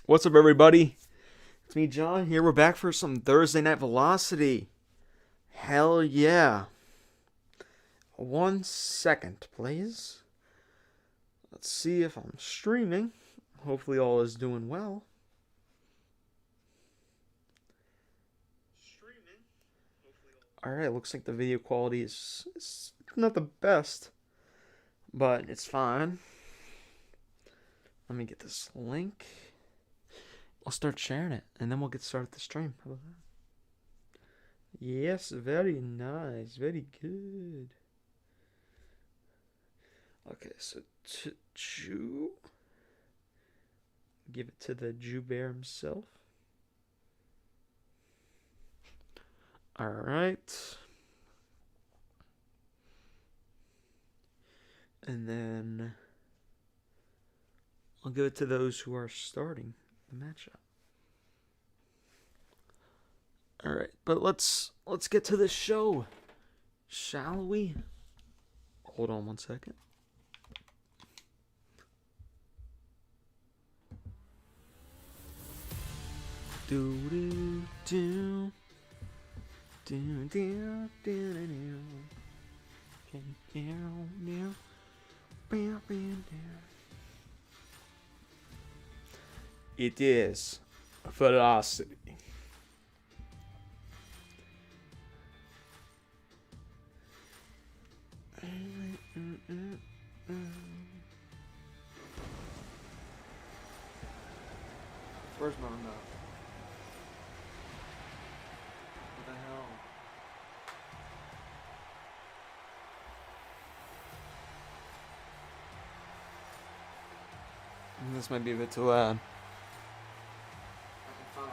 What's up, everybody? It's me, John, here. We're back for some Thursday Night Velocity. Hell yeah. 1 second, please. Let's see if I'm streaming. Hopefully all is doing well. Alright, looks like the video quality is not the best, but it's fine. Let me get this link. I'll start sharing it, and then we'll get started the stream. How about that? Yes, very nice. Very good. Okay, so Jew. Give it to the Jew Bear himself. Alright. And then I'll give it to those who are starting the matchup. Alright, but let's get to the show, shall we? Hold on 1 second. Do do do do do do do. It is velocity. Where's my remote? What the hell? This might be a bit too loud. I can find my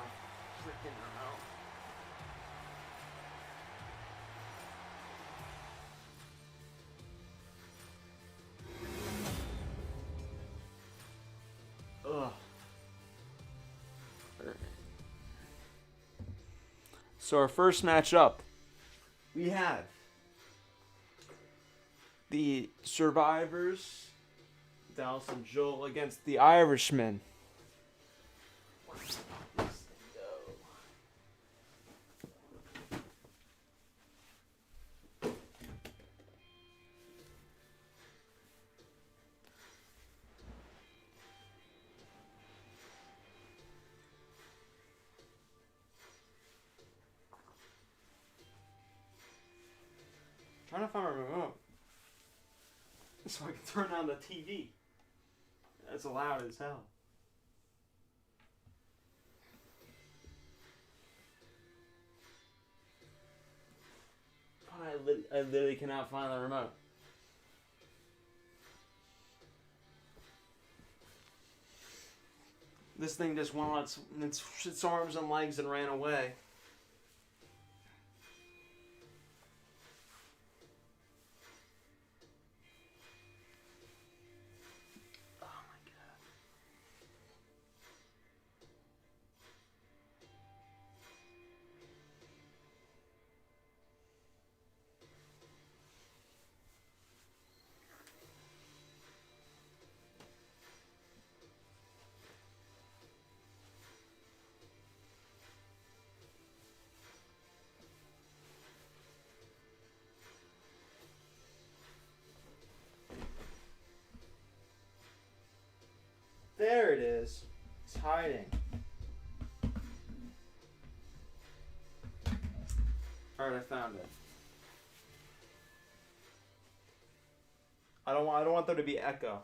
freaking remote. Ugh. Alright. So our first match up, we have the Survivors, Dallas and Joel, against the Irishmen. Trying to find my remote so I can turn on the TV. That's loud as hell. I literally cannot find the remote. This thing just went on its arms and legs and ran away. There it is. It's hiding. Alright, I found it. I don't want there to be echo.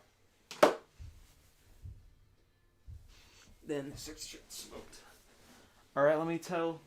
Then the 6 shit smoked. Alright, let me tell.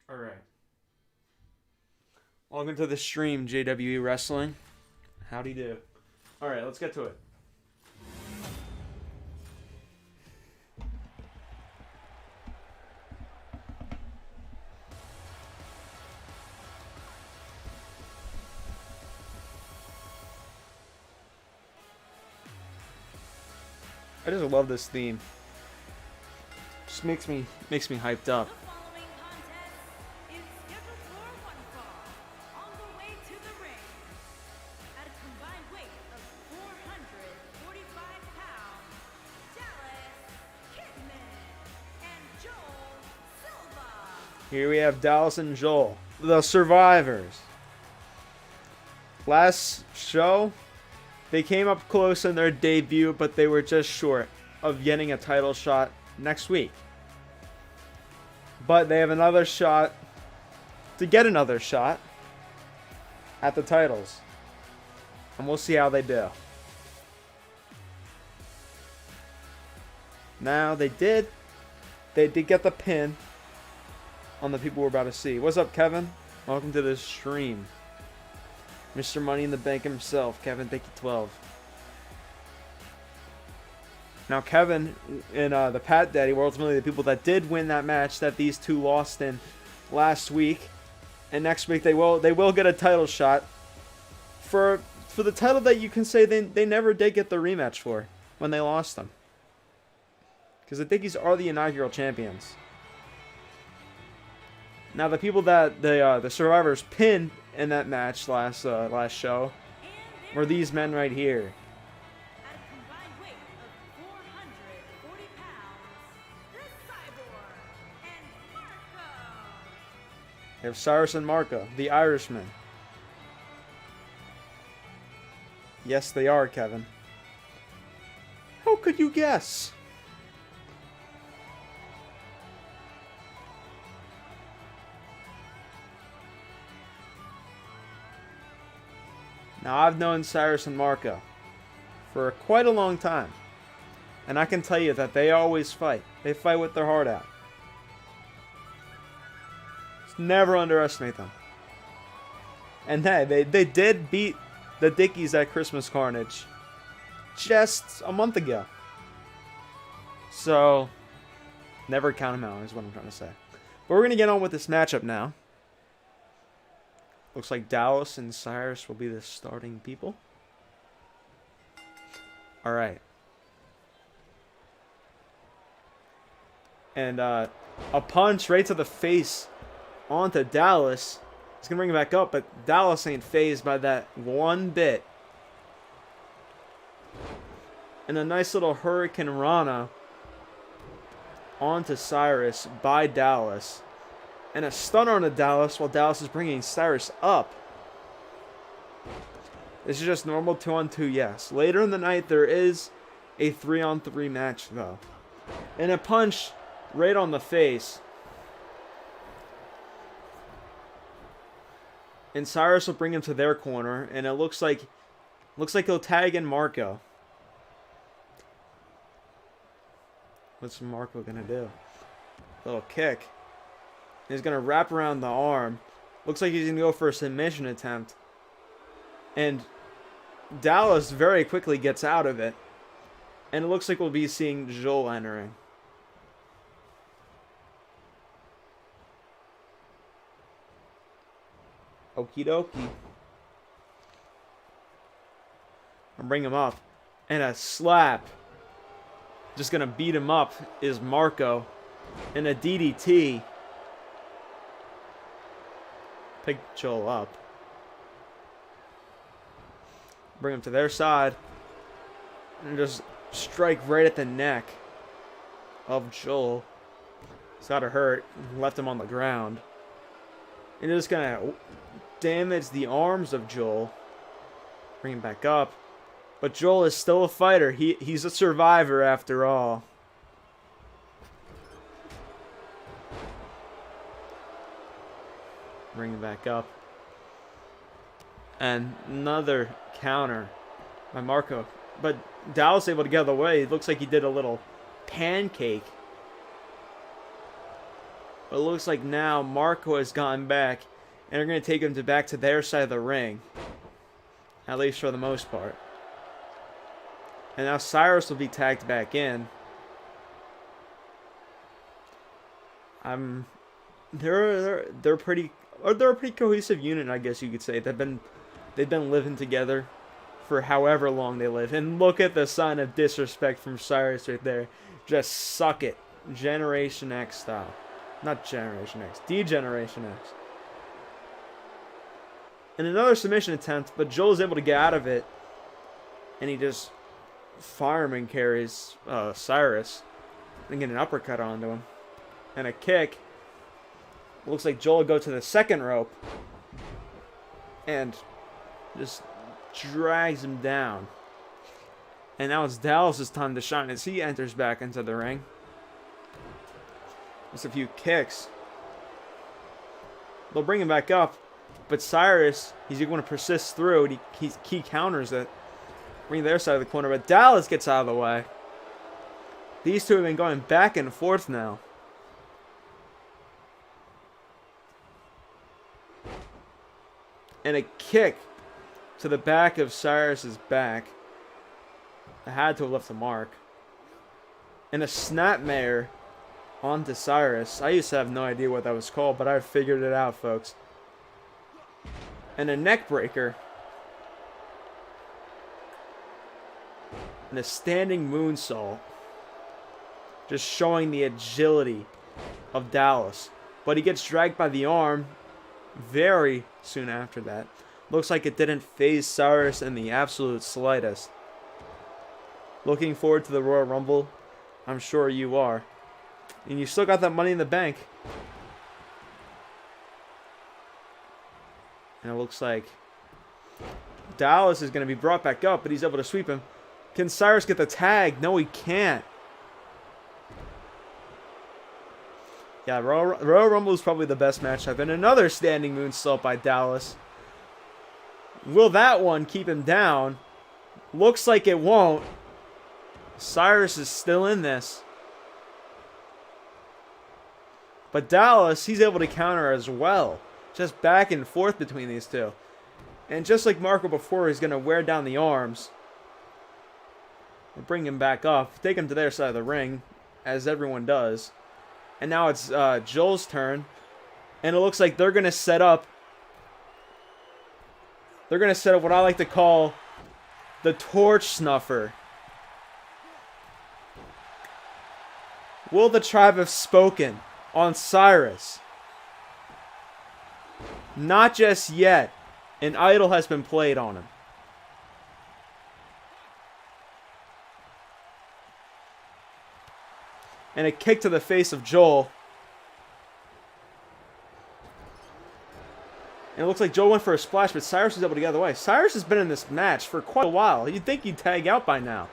Alright. Welcome to the stream, JWE Wrestling. Howdy do. Alright, let's get to it. I just love this theme. Just makes me hyped up. Here we have Dallas and Joel, the survivors. Last show, they came up close in their debut, but they were just short of getting a title shot next week. But they have another shot to get another shot at the titles. And we'll see how they do. Now, they did get the pin on the people we're about to see. What's up, Kevin? Welcome to the stream. Mr. Money in the Bank himself. Kevin, thank you, 12. Now, Kevin and the Pat Daddy were ultimately the people that did win that match that these two lost in last week. And next week they will get a title shot for the title that you can say they never did get the rematch for when they lost them. Because the Dickies are the inaugural champions. Now, the people that the Survivors pinned in that match last show were these men right here. At a combined weight of 440 pounds, the Cyborg and Marco. They have Cyrus and Marco, the Irishmen. Yes, they are, Kevin. How could you guess? Now, I've known Cyrus and Marco for quite a long time. And I can tell you that they always fight. They fight with their heart out. Just never underestimate them. And hey, they did beat the Dickies at Christmas Carnage just a month ago. So, never count them out is what I'm trying to say. But we're going to get on with this matchup now. Looks like Dallas and Cyrus will be the starting people. Alright. And a punch right to the face onto Dallas. He's going to bring it back up, but Dallas ain't fazed by that one bit. And a nice little Hurricane Rana onto Cyrus by Dallas. And a stunner on to Dallas while Dallas is bringing Cyrus up. This is just normal 2-on-2, yes. Later in the night, there is a 3-on-3 match, though. And a punch right on the face. And Cyrus will bring him to their corner. And it looks like he'll tag in Marco. What's Marco going to do? Little kick. He's going to wrap around the arm. Looks like he's going to go for a submission attempt. And Dallas very quickly gets out of it. And it looks like we'll be seeing Joel entering. Okie dokie. I'll bring him up. And a slap. Just going to beat him up is Marco. And a DDT. Pick Joel up. Bring him to their side. And just strike right at the neck of Joel. He's got her hurt. Left him on the ground. And just going to damage the arms of Joel. Bring him back up. But Joel is still a fighter. He's a survivor after all. Bring him back up. And another counter by Marco. But Dallas able to get out of the way. It looks like he did a little pancake. But it looks like now Marco has gotten back. And they're going to take him back to their side of the ring. At least for the most part. And now Cyrus will be tagged back in. They're a pretty cohesive unit, I guess you could say. They've been living together for however long they live. And look at the sign of disrespect from Cyrus right there. Just suck it. Generation X style. Not Generation X. D-Generation X. And another submission attempt, but Joel's able to get out of it. And he just fireman carries Cyrus. And get an uppercut onto him. And a kick. Looks like Joel will go to the second rope. And just drags him down. And now it's Dallas' time to shine as he enters back into the ring. Just a few kicks. They'll bring him back up. But Cyrus, he's going to persist through. And he counters it. Bring their side of the corner. But Dallas gets out of the way. These two have been going back and forth now. And a kick to the back of Cyrus's back. I had to have left a mark. And a snapmare onto Cyrus. I used to have no idea what that was called, but I figured it out, folks. And a neck breaker. And a standing moonsault. Just showing the agility of Dallas. But he gets dragged by the arm very soon after that. Looks like it didn't faze Cyrus in the absolute slightest. Looking forward to the Royal Rumble. I'm sure you are. And you still got that Money in the Bank. And it looks like Dallas is going to be brought back up, but he's able to sweep him. Can Cyrus get the tag? No, he can't. Yeah, Royal Rumble is probably the best matchup. And another standing moonsault by Dallas. Will that one keep him down? Looks like it won't. Cyrus is still in this. But Dallas, he's able to counter as well. Just back and forth between these two. And just like Marco before, he's going to wear down the arms. We'll bring him back up. Take him to their side of the ring. As everyone does. And now it's Joel's turn. And it looks like they're going to set up. They're going to set up what I like to call the torch snuffer. Will the tribe have spoken on Cyrus? Not just yet. An idol has been played on him. And a kick to the face of Joel. And it looks like Joel went for a splash, but Cyrus was able to get out of the way. Cyrus has been in this match for quite a while. You'd think he'd tag out by now.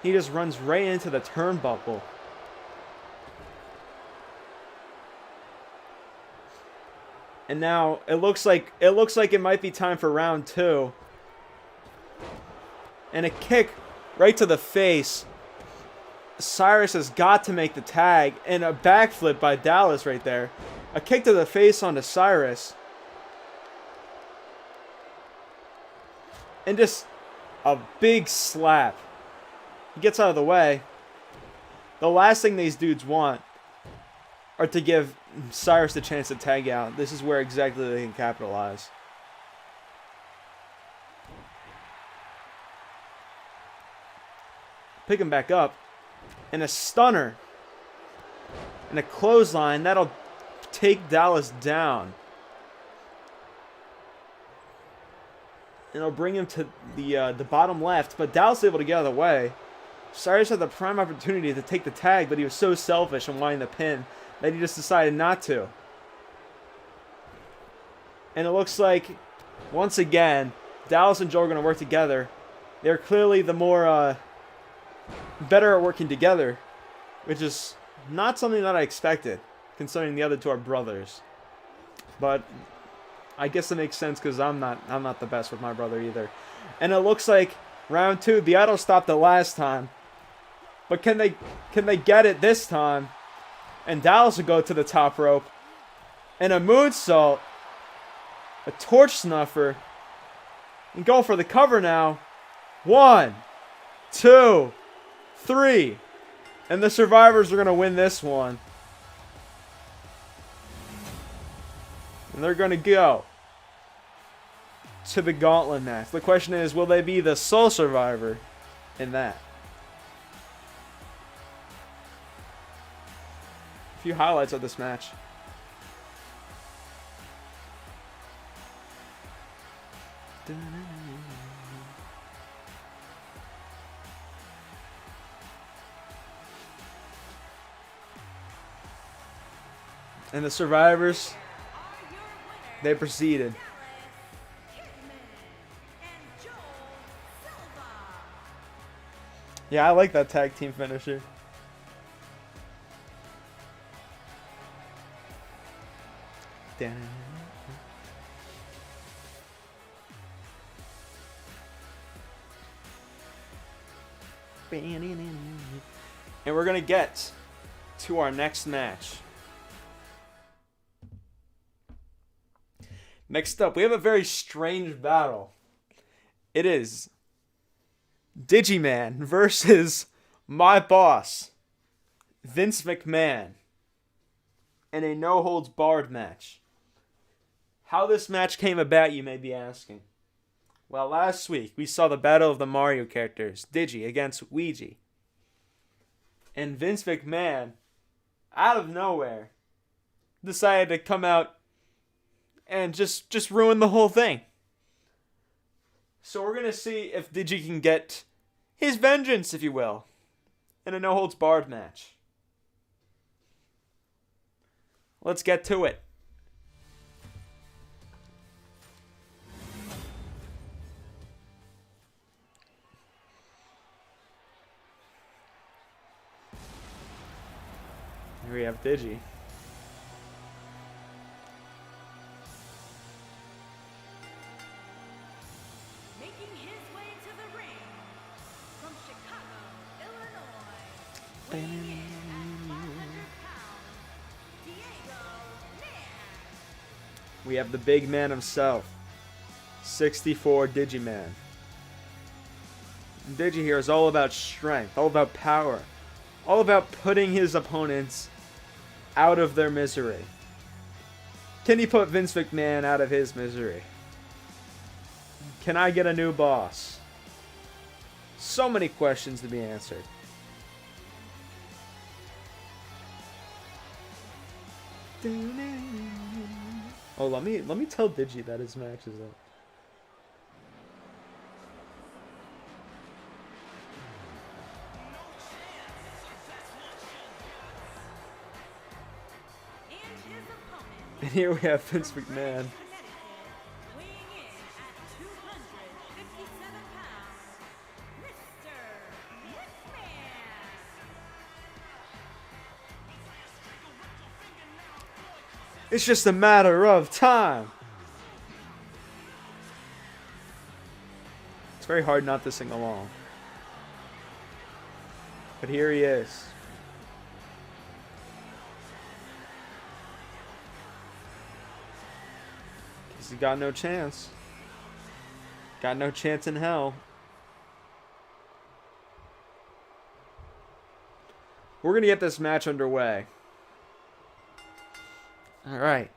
He just runs right into the turnbuckle. And now it looks like it might be time for round 2. And a kick right to the face. Cyrus has got to make the tag. And a backflip by Dallas right there. A kick to the face onto Cyrus. And just a big slap. He gets out of the way. The last thing these dudes want are to give Cyrus the chance to tag out. This is where exactly they can capitalize. Pick him back up. And a stunner. And a clothesline. That'll take Dallas down. And it'll bring him to the bottom left. But Dallas is able to get out of the way. Cyrus had the prime opportunity to take the tag, but he was so selfish and wanting the pin that he just decided not to. And it looks like, once again, Dallas and Joe are going to work together. They're clearly the more better at working together, which is not something that I expected, considering the other two are brothers. But I guess it makes sense because I'm not the best with my brother either. And it looks like round 2, the idol stopped it last time. But can they get it this time? And Dallas will go to the top rope. And a moonsault. A torch snuffer. And go for the cover now. 1, 2, 3. And the survivors are going to win this one. And they're going to go to the gauntlet match. The question is, will they be the sole survivor in that? A few highlights of this match. And the survivors, they proceeded. Yeah, I like that tag team finisher. And we're going to get to our next match. Next up, we have a very strange battle. It is Digiman versus my boss, Vince McMahon, in a no-holds-barred match. How this match came about, you may be asking. Well, last week, we saw the battle of the Mario characters, Digi against Ouija. And Vince McMahon, out of nowhere, decided to come out and just ruin the whole thing. So we're going to see if Digi can get his vengeance, if you will, in a no-holds-barred match. Let's get to it. Here we have Digi. Making his way to the ring from Chicago, Illinois, weighing in at 500 pounds, Diego Man. We have the big man himself, 64 Digiman. Digi here is all about strength, all about power, all about putting his opponents out of their misery. Can he put Vince McMahon out of his misery? Can I get a new boss? So many questions to be answered. Oh, let me tell Digi that his match is up. And here we have Vince McMahon. Weighing in at 257 pounds, Mr. McMahon. It's just a matter of time. It's very hard not to sing along. But here he is. He got no chance. Got no chance in hell. We're going to get this match underway. Alright.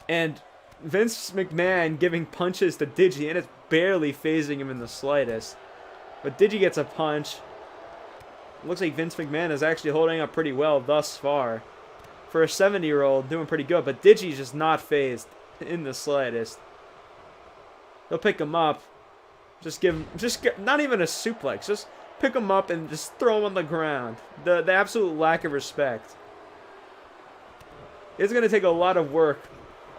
And Vince McMahon giving punches to Digi, and it's barely phasing him in the slightest. But Digi gets a punch. It looks like Vince McMahon is actually holding up pretty well thus far. For a 70-year-old, doing pretty good. But Digi's just not phased in the slightest. They'll pick him up. Not even a suplex. Just pick him up and just throw him on the ground. The absolute lack of respect. It's going to take a lot of work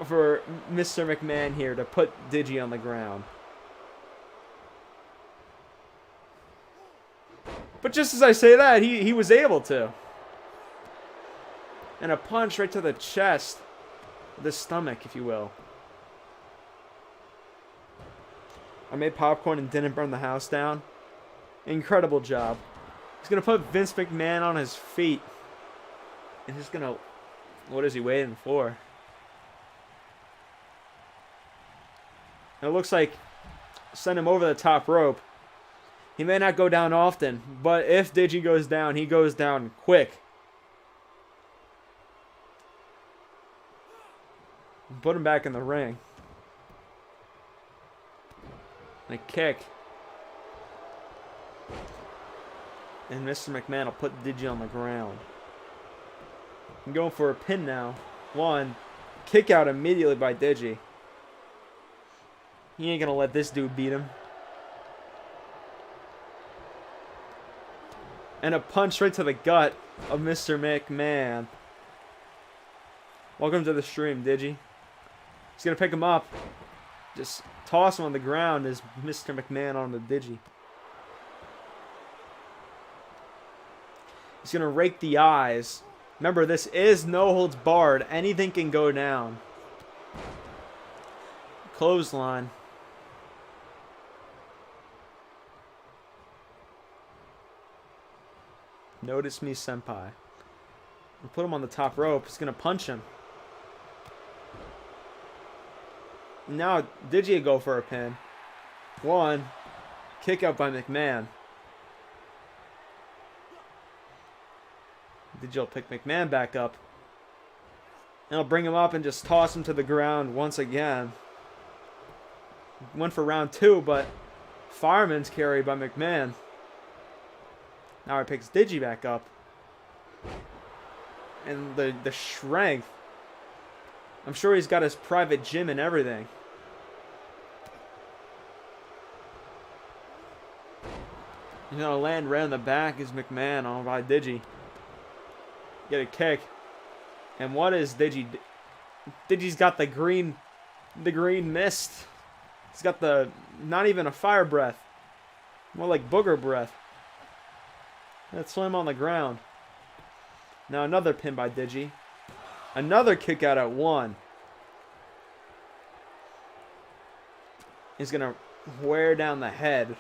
for Mr. McMahon here to put Digi on the ground. But just as I say that, he was able to. And a punch right to the chest. The stomach, if you will. I made popcorn and didn't burn the house down. Incredible job. He's going to put Vince McMahon on his feet. And he's going to... What is he waiting for? And it looks like send him over the top rope. He may not go down often, but if Digi goes down, he goes down quick. Put him back in the ring. And a kick. And Mr. McMahon will put Digi on the ground. I'm going for a pin now. One. Kick out immediately by Digi. He ain't gonna let this dude beat him. And a punch right to the gut of Mr. McMahon. Welcome to the stream, Digi. He's gonna pick him up. Just toss him on the ground as Mr. McMahon on the Digi. He's gonna rake the eyes. Remember, this is no holds barred. Anything can go down. Clothesline. Notice me, senpai. We'll put him on the top rope. He's gonna punch him. Now, Digi go for a pin. One. Kick out by McMahon. Digi will pick McMahon back up. And he'll bring him up and just toss him to the ground once again. Went for round 2, but fireman's carry by McMahon. Now he picks Digi back up. And the strength. I'm sure he's got his private gym and everything. He's gonna land right in the back is McMahon on by Digi. Get a kick. And what is Digi? Digi's got the green mist. He's got the, not even a fire breath. More like booger breath. Let's slam on the ground. Now another pin by Digi. Another kick out at 1. He's going to wear down the head.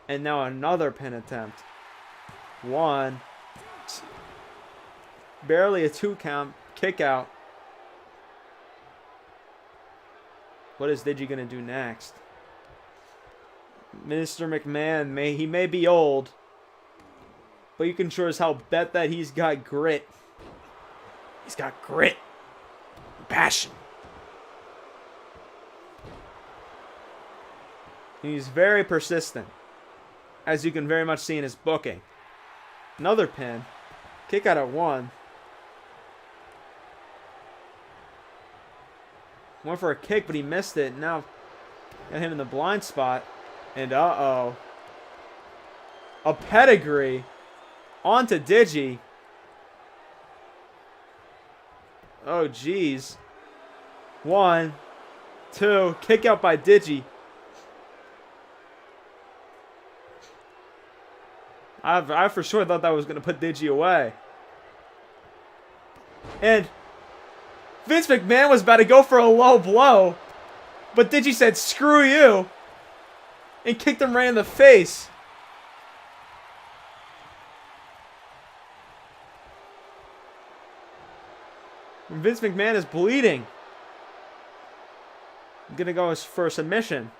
And now another pin attempt. 1. Barely a 2 count. Kick out. What is Digi going to do next? Mr. McMahon, he may be old, but you can sure as hell bet that he's got grit. He's got grit. Passion. He's very persistent, as you can very much see in his booking. Another pin. Kick out at 1. Went for a kick, but he missed it. Now, got him in the blind spot. And uh-oh. A pedigree onto Digi. Oh, jeez. 1, 2. Kick out by Digi. I for sure thought that was going to put Digi away. And Vince McMahon was about to go for a low blow. But Digi said, screw you. And kicked him right in the face. And Vince McMahon is bleeding. I'm going to go for a submission.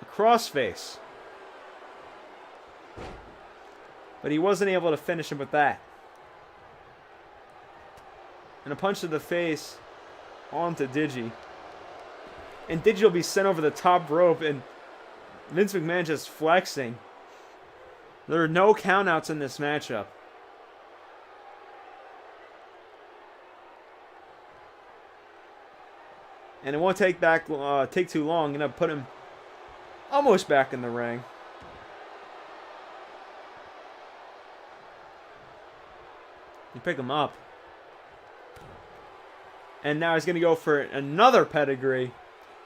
A crossface. But he wasn't able to finish him with that. And a punch to the face onto Digi. And Digi will be sent over the top rope, and Vince McMahon just flexing. There are no countouts in this matchup. And it won't take too long. I'm going to put him almost back in the ring. You pick him up. And now he's going to go for another pedigree.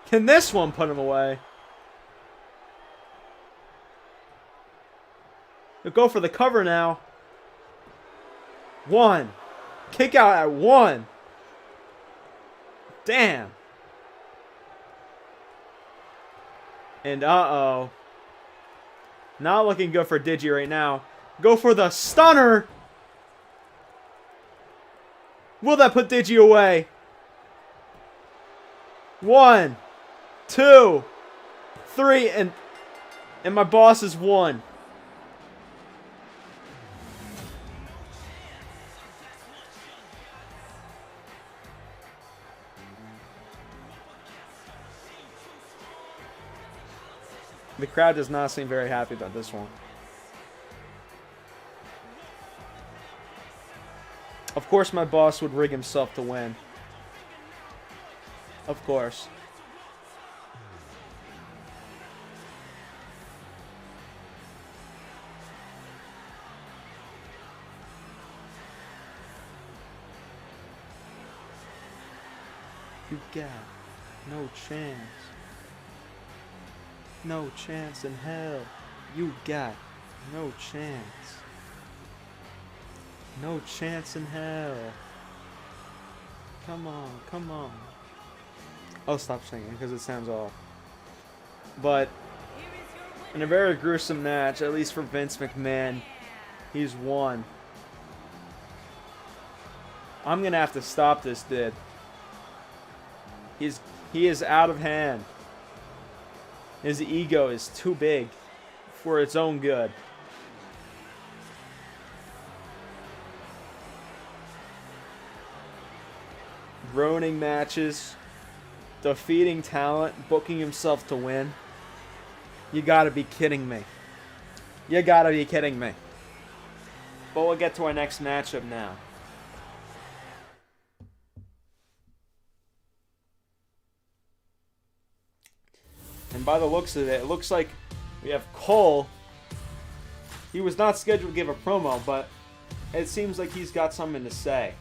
Can this one put him away? He'll go for the cover now. 1. Kick out at 1. Damn. And uh-oh. Not looking good for Digi right now. Go for the stunner. Will that put Digi away? 1, 2, 3, and my boss has won. The crowd does not seem very happy about this one. Of course my boss would rig himself to win. Of course. You got no chance. No chance in hell. You got no chance. No chance in hell. Come on, come on. I'll stop singing because it sounds off. But in a very gruesome match, at least for Vince McMahon, he's won. I'm gonna have to stop this dude. He is out of hand. His ego is too big for its own good. Ruining matches, defeating talent, booking himself to win. You gotta be kidding me. You gotta be kidding me. But we'll get to our next matchup now. And by the looks of it, it looks like we have Cole. He was not scheduled to give a promo, but it seems like he's got something to say.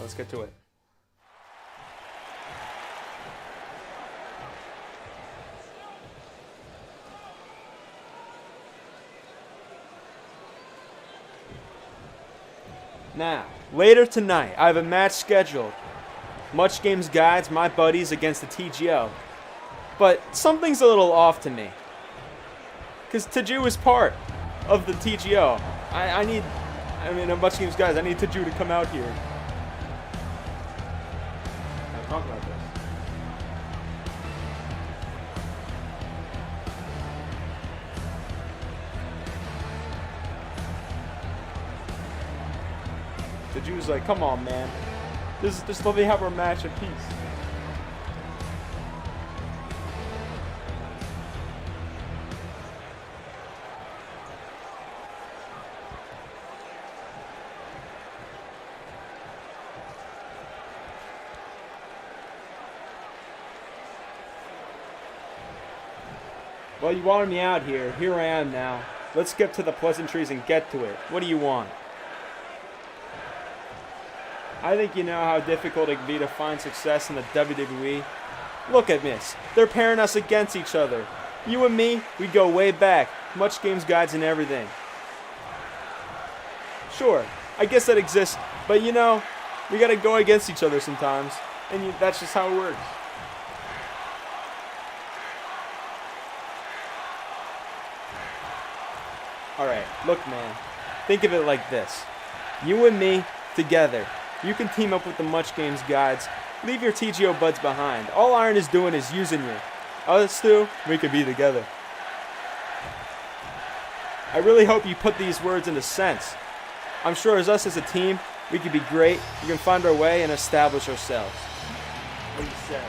Let's get to it. Now, later tonight, I have a match scheduled. Much Games Guides, my buddies against the TGO. But something's a little off to me. Because Taju is part of the TGO. I mean, a Much Games Guides, I need Taju to come out here. Talk about this. The Jew's like, come on, man. Just let me have our match in peace. Well, you wanted me out here. Here I am now. Let's skip to the pleasantries and get to it. What do you want? I think you know how difficult it can be to find success in the WWE. Look at this. They're pairing us against each other. You and me, we go way back. Much Games Guides and everything. Sure, I guess that exists. But you know, we gotta go against each other sometimes. And that's just how it works. Alright, look man, think of it like this. You and me, together. You can team up with the Much Games Guides. Leave your TGO buds behind. All Iron is doing is using you. Us two, we could be together. I really hope you put these words into sense. I'm sure as us as a team, we could be great. We can find our way and establish ourselves. What do you say?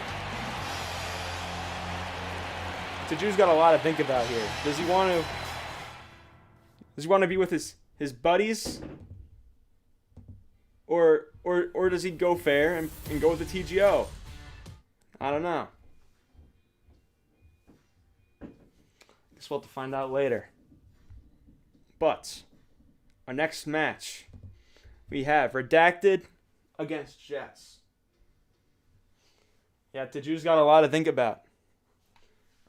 Taju's got a lot to think about here. Does he want to be with his buddies? Or does he go fair and go with the TGO? I don't know. Guess we'll have to find out later. But our next match, we have Redacted against Jets. Yeah, the Jews got a lot to think about.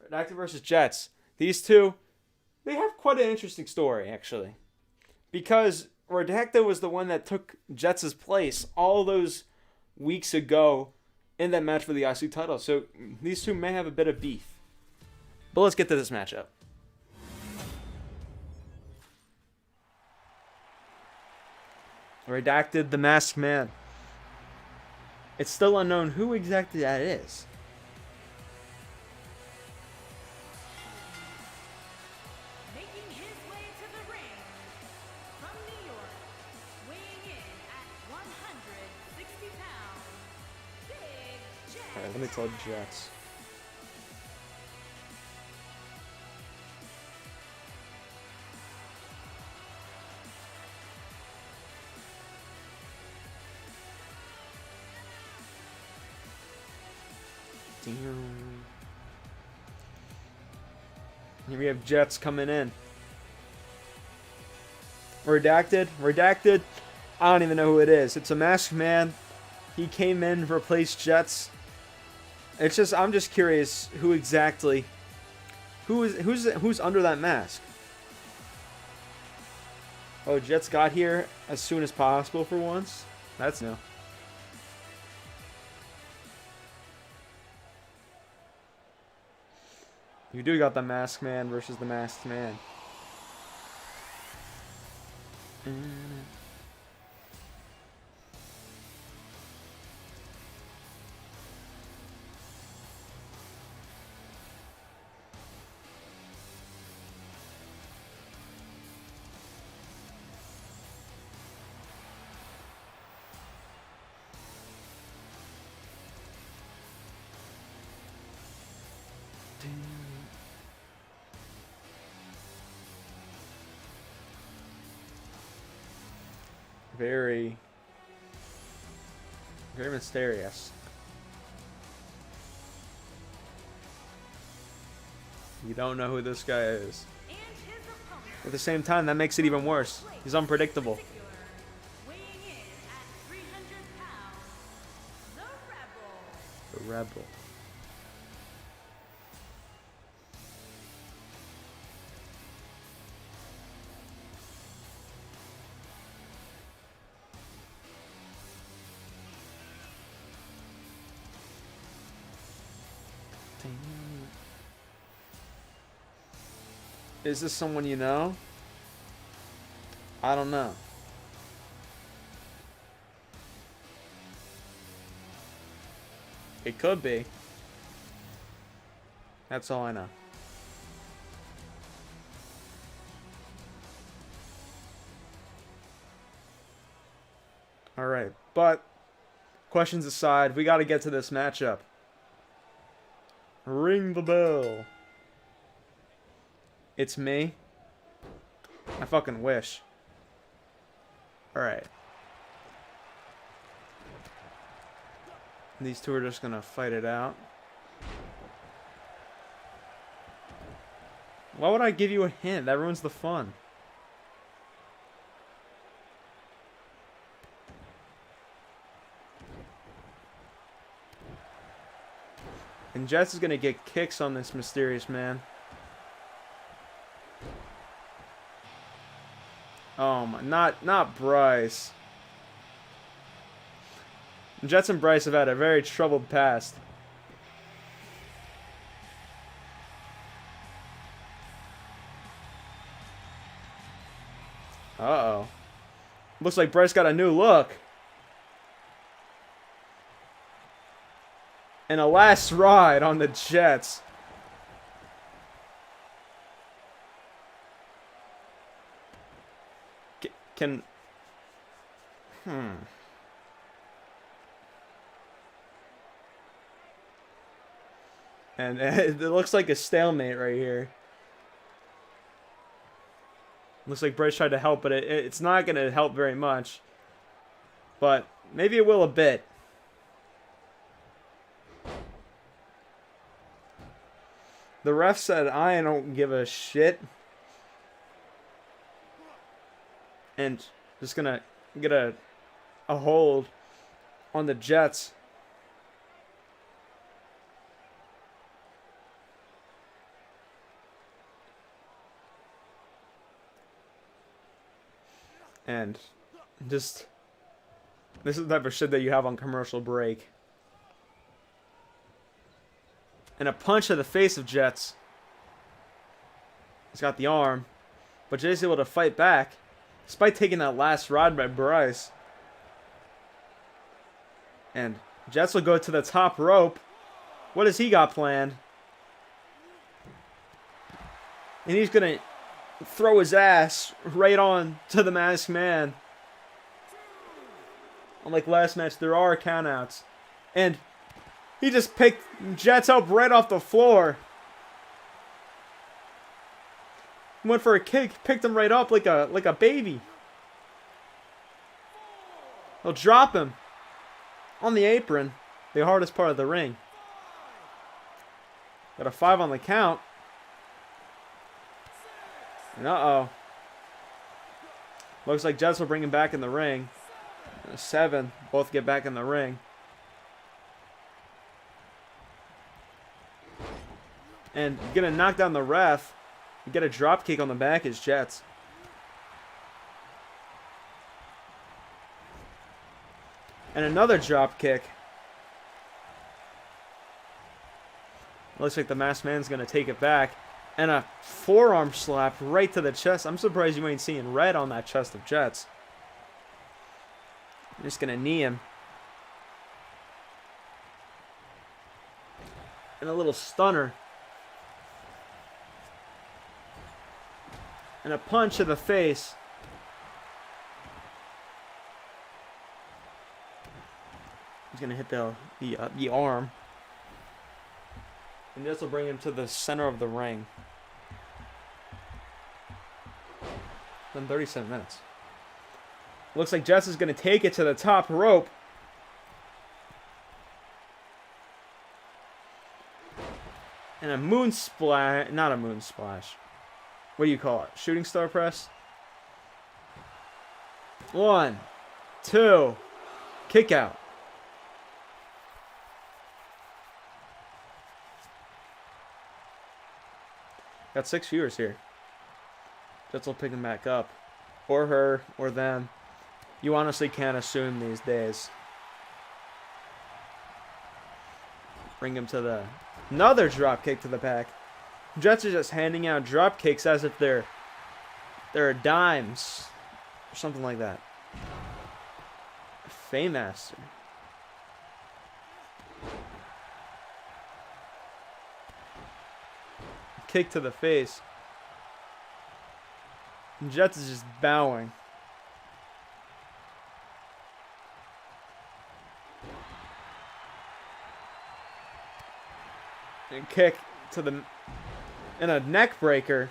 Redacted versus Jets. These two, they have quite an interesting story, actually. Because Redacted was the one that took Jets' place all those weeks ago in that match for the IC title. So these two may have a bit of beef. But let's get to this matchup. Redacted, the Masked Man. It's still unknown who exactly that is. Making his way to the ring from New York, weighing in at 160 pounds, Big Jet. Alright, let me tell Jets. Here we have Jets coming in. Redacted. I don't even know who it is. It's a Masked Man. He came in, replaced Jets. I'm just curious who exactly, who's under that mask. Oh, Jets got here as soon as possible for once. That's new. You do got the Masked Man versus the Masked Man. Very mysterious. You don't know who this guy is. And his opponent, At the same time, that makes it even worse. He's unpredictable. particular, weighing in at 300 pounds, the Rebel. The Rebel. Is this someone you know? I don't know. It could be. That's all I know. Alright, but questions aside, we got to get to this matchup. Ring the bell. It's me. I fucking wish. Alright. These two are just gonna fight it out. Why would I give you a hint? That ruins the fun. And Jets is gonna get kicks on this mysterious man. Oh my, not Bryce. Jets and Bryce have had a very troubled past. Uh-oh. Looks like Bryce got a new look. And a last ride on the Jets. And it looks like a stalemate right here. Looks like Bryce tried to help, but it's not going to help very much. But maybe it will a bit. The ref said, I don't give a shit. And just gonna get a hold on the Jets. And just, this is the type of shit that you have on commercial break. And a punch to the face of Jets. He's got the arm. But Jay's able to fight back. Despite taking that last rod by Bryce. And Jets will go to the top rope. What has he got planned? And he's going to throw his ass right on to the masked man. Unlike last match, there are countouts. And he just picked Jets up right off the floor. Went for a kick, picked him right up like a baby. He'll drop him on the apron, the hardest part of the ring. Got a 5 on the count. And uh-oh. Looks like Jets will bring him back in the ring. 7, both get back in the ring. And gonna knock down the ref. Get a drop kick on the back is Jets. And another drop kick. Looks like the masked man's going to take it back. And a forearm slap right to the chest. I'm surprised you ain't seeing red on that chest of Jets. I'm just going to knee him. And a little stunner. And a punch to the face. He's going to hit the arm. And this will bring him to the center of the ring. Then 37 minutes. Looks like Jess is going to take it to the top rope. And a moon splash. Not a moon splash. What do you call it? Shooting star press? 1, 2. Kick out. Got 6 viewers here. Jets will pick him back up. Or her, or them. You honestly can't assume these days. Bring him to the... Another drop kick to the back. Jets are just handing out drop kicks as if they're dimes. Or something like that. Faymaster. Kick to the face. And Jets is just bowing. And kick to the... And a neck breaker.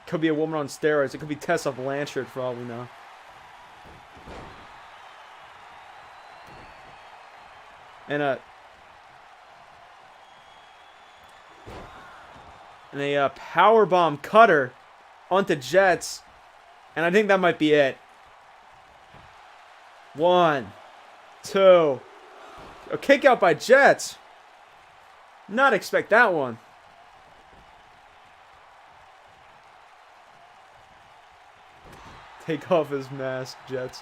Could be a woman on steroids. It could be Tessa Blanchard for all we know. And a powerbomb cutter onto Jets. And I think that might be it. 1, 2. A kick out by Jets. Not expect that one. Take off his mask, Jets.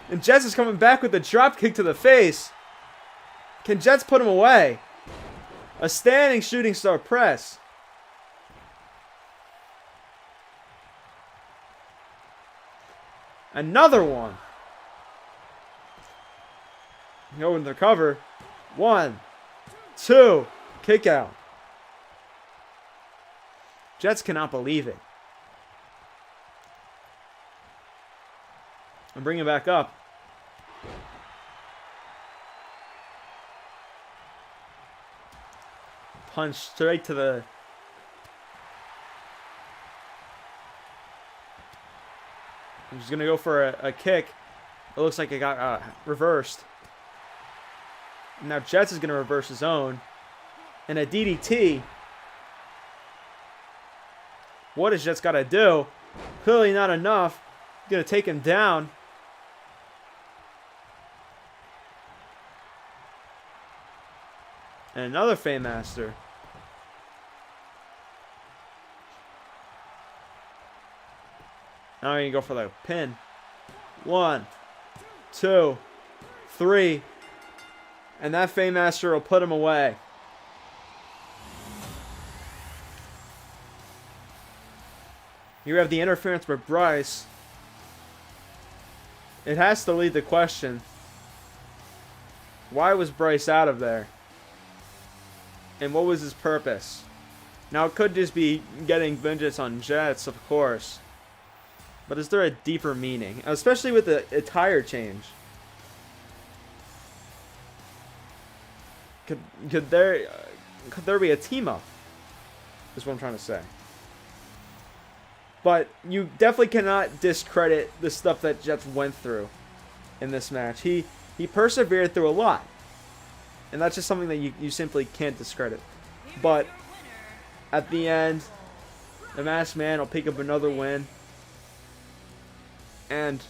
And Jets is coming back with a drop kick to the face. Can Jets put him away? A standing shooting star press. Another one. Go in the cover. 1, 2. Kick out. Jets cannot believe it. And bring him back up. Punch straight to the... He's going to go for a kick. It looks like it got reversed. Now Jets is going to reverse his own. And a DDT. What has Jet's got to do? Clearly not enough. Gonna take him down. And another Fame-Master. Now we're gonna go for the pin. 1, 2, 3. And that Fame-Master will put him away. You have the interference with Bryce. It has to lead the question. Why was Bryce out of there? And what was his purpose? Now, it could just be getting vengeance on Jets, of course. But is there a deeper meaning? Especially with the attire change. Could there be a team-up? Is what I'm trying to say. But you definitely cannot discredit the stuff that Jets went through in this match. He persevered through a lot. And that's just something that you simply can't discredit. But at the end, the Masked Man will pick up another win. And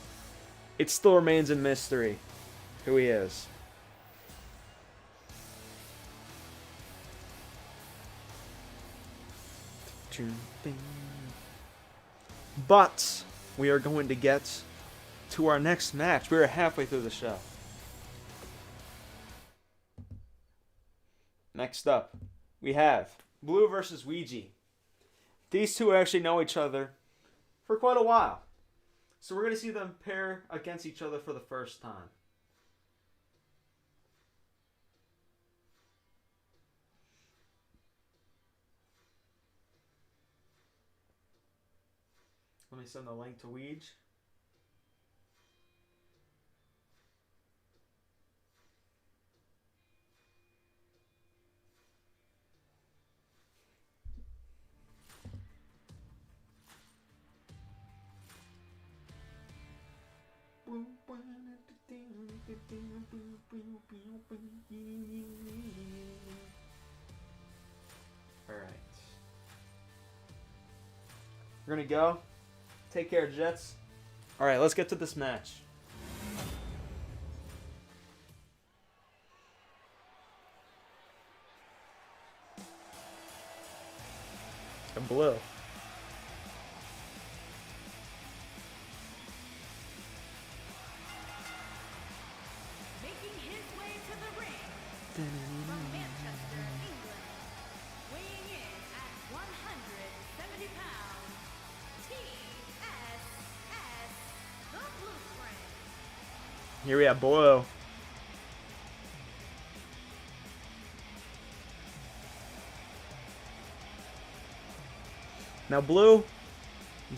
it still remains a mystery who he is. But we are going to get to our next match. We are halfway through the show. Next up, we have Blue versus Ouija. These two actually know each other for quite a while. So we're going to see them pair against each other for the first time. Let me send the link to Ouija. Alright. We're gonna go. Take care, Jets. Alright, let's get to this match. And Blue. Making his way to the ring from Manchester, England, weighing in at 170 pounds, TSS, The Blueprint. Here we have Blue. Now Blue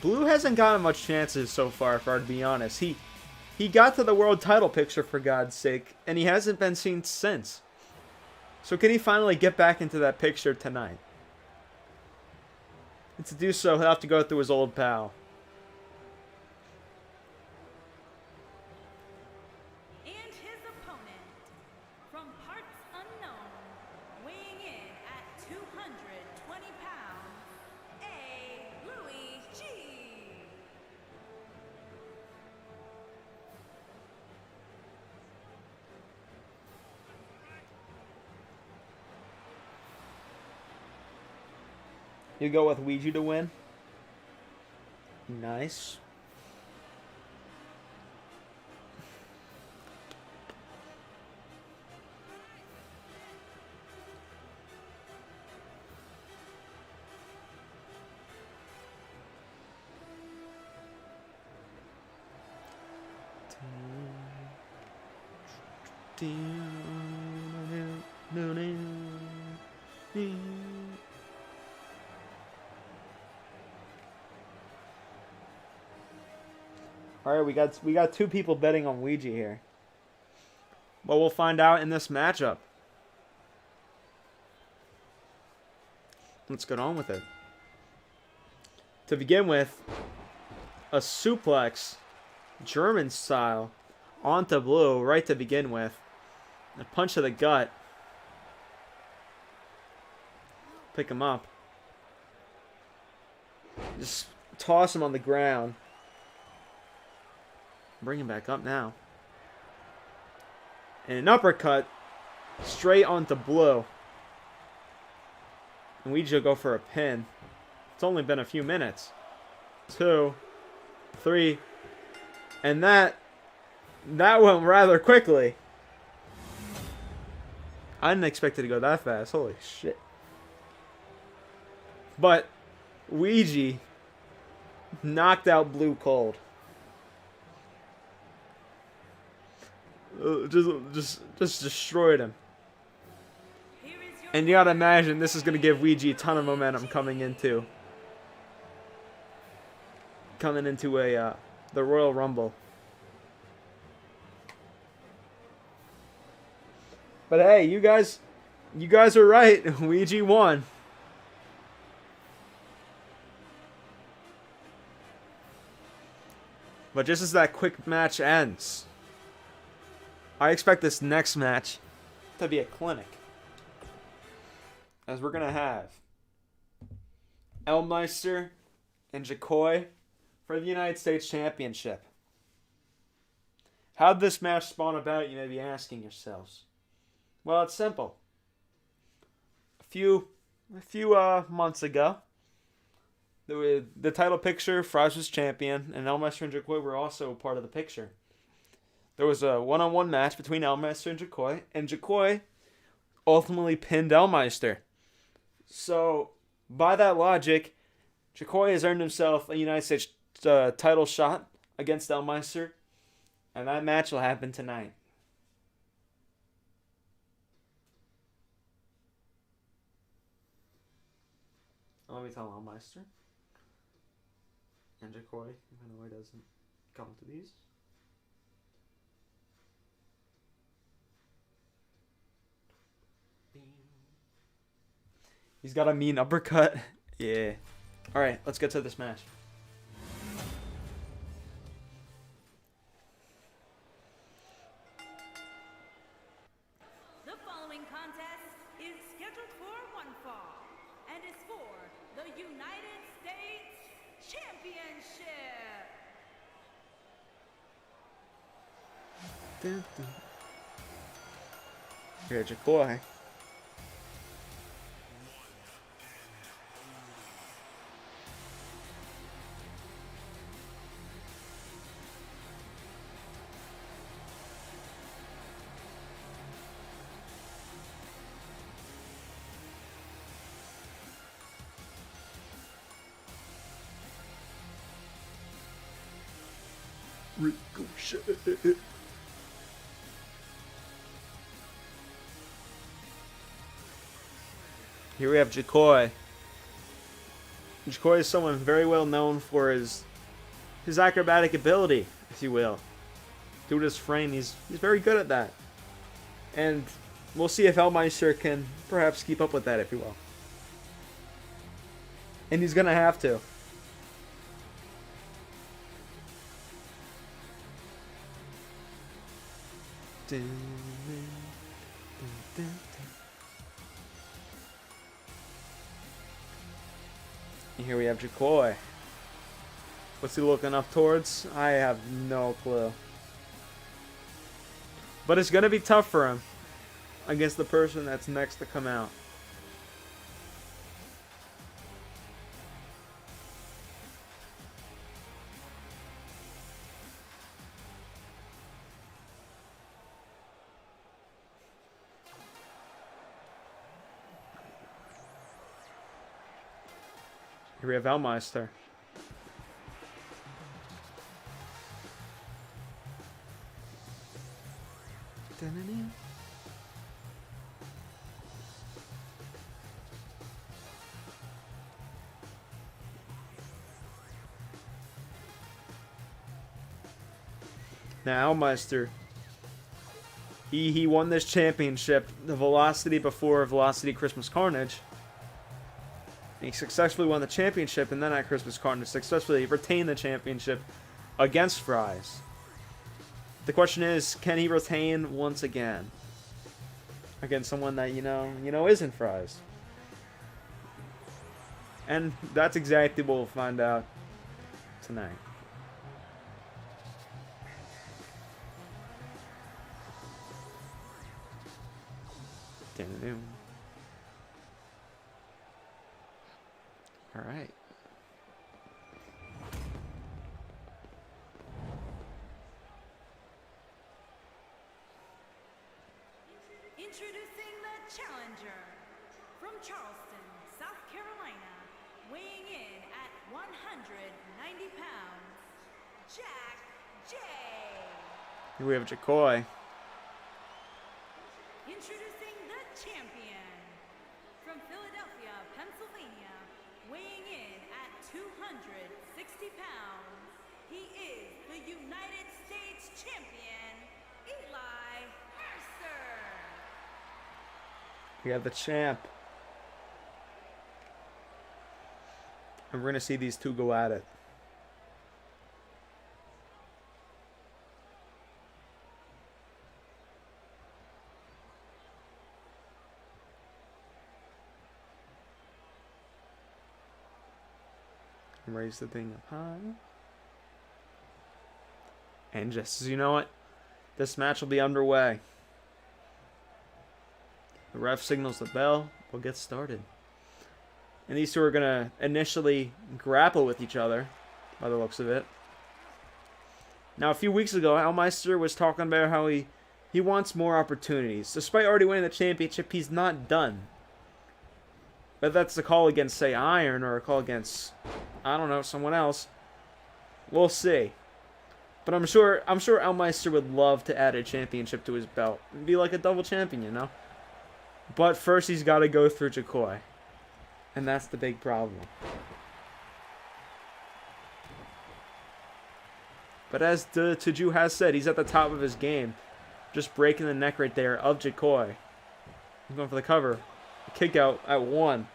hasn't gotten much chances so far, if I were to be honest. He got to the world title picture, for God's sake, and he hasn't been seen since. So can he finally get back into that picture tonight? And to do so, he'll have to go through his old pal. And his opponent, from parts unknown, weighing in at 220 pounds, Louis G. You go with Ouija to win. Nice. All right, we got two people betting on Ouija here. But we'll find out in this matchup. Let's get on with it. To begin with, a suplex, German style, onto Blue right to begin with. A punch to the gut. pick him up. Just toss him on the ground. Bring him back up now. And an uppercut straight onto Blue. And Ouija go for a pin. It's only been a few minutes. 2, 3, and that went rather quickly. I didn't expect it to go that fast. Holy shit. But Ouija knocked out Blue cold. Just destroyed him. And you gotta imagine this is gonna give Ouija a ton of momentum coming into a the Royal Rumble. But hey, you guys are right. Ouija won. But just as that quick match ends, I expect this next match to be a clinic. As we're going to have Elmeister and Jacoy for the United States Championship. How'd this match spawn about, you may be asking yourselves? Well, it's simple. A few months ago, the title picture, Fries was champion, and Elmeister and Jacoy were also part of the picture. There was a one-on-one match between Elmeister and Jacoy ultimately pinned Elmeister. So, by that logic, Jacoy has earned himself a United States title shot against Elmeister, and that match will happen tonight. Let me tell Elmeister and Jacoy, even though he doesn't come to these. He's got a mean uppercut. Yeah. Alright, let's get to this match. The following contest is scheduled for one fall and is for the United States Championship. Here, Jacoy. Ricochet. Here we have Jacoy. Jacoy is someone very well known for his acrobatic ability, if you will. Due to his frame, he's very good at that. And we'll see if Elmeister can perhaps keep up with that, if you will. And he's going to have to. And here we have Jacoy. What's he looking up towards? I have no clue. But it's going to be tough for him against the person that's next to come out. Here we have Elmeister. Now Elmeister, he won this championship, the Velocity before Velocity Christmas Carnage. He successfully won the championship, and then at Christmas Carnage successfully retained the championship against Fries. The question is, can he retain once again against someone that you know isn't Fries? And that's exactly what we'll find out tonight. All right. Introducing the challenger from Charleston, South Carolina, weighing in at 190 pounds, Jack J. Here we have Jacoy. Introducing the champion from Philadelphia, Pennsylvania, weighing in at 260 pounds, he is the United States champion, Eli Mercer. We have the champ. And we're going to see these two go at it. Raise the thing up high. And just as you know it, this match will be underway. The ref signals the bell. We'll get started. And these two are going to initially grapple with each other, by the looks of it. Now, a few weeks ago, Almeister was talking about how he wants more opportunities. Despite already winning the championship, he's not done. Whether that's a call against, say, Iron, or a call against, I don't know, someone else, we'll see. But I'm sure Almeister would love to add a championship to his belt. It'd be like a double champion, you know? But first he's got to go through Jacoy. And that's the big problem. But as Tuju has said, he's at the top of his game. Just breaking the neck right there of Jacoy. I'm going for the cover. Kick out at 1.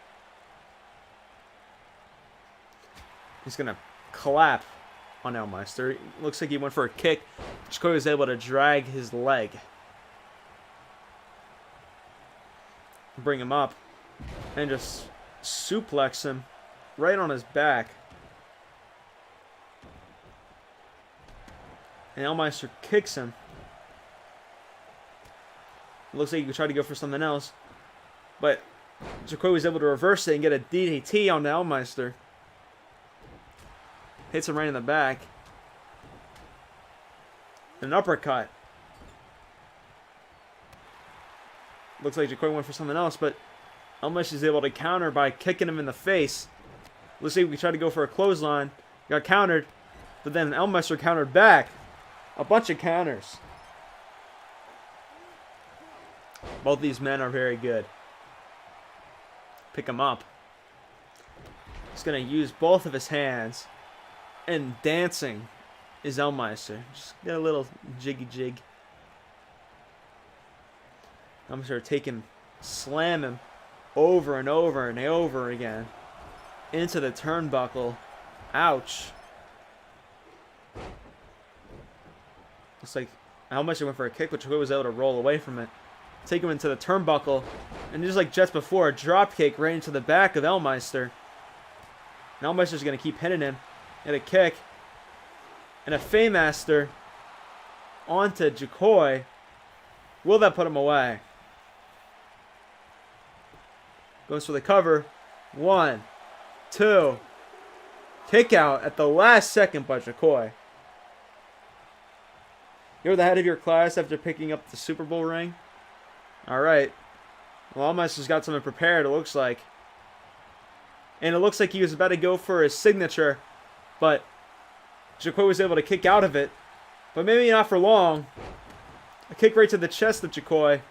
He's going to clap on Almeister. Looks like he went for a kick. Jacoy was able to drag his leg. Bring him up. And just suplex him right on his back. And Almeister kicks him. Looks like he tried to go for something else. But Jacoy was able to reverse it and get a DDT on Almeister. Hits him right in the back. An uppercut. Looks like Jacoy went for something else, but Almeister is able to counter by kicking him in the face. Looks like we tried to go for a clothesline. Got countered, but then Almeister countered back. A bunch of counters. Both these men are very good. Pick him up. He's going to use both of his hands. And dancing is Almeister. Just get a little jiggy jig. Almeister take him, slam him over and over and over again into the turnbuckle. Ouch. Looks like Almeister went for a kick, but Jacoy was able to roll away from it. Take him into the turnbuckle. And just like just before, a drop kick right into the back of Almeister. And Almeister's going to keep hitting him. And a kick. And a Faymaster onto Jacoy. Will that put him away? Goes for the cover. 1, 2. Kick out at the last second by Jacoy. You're the head of your class after picking up the Super Bowl ring? Alright. Well, Almeister's got something prepared, it looks like. And it looks like he was about to go for his signature. But Jacoy was able to kick out of it. But maybe not for long. A kick right to the chest of Jacoy.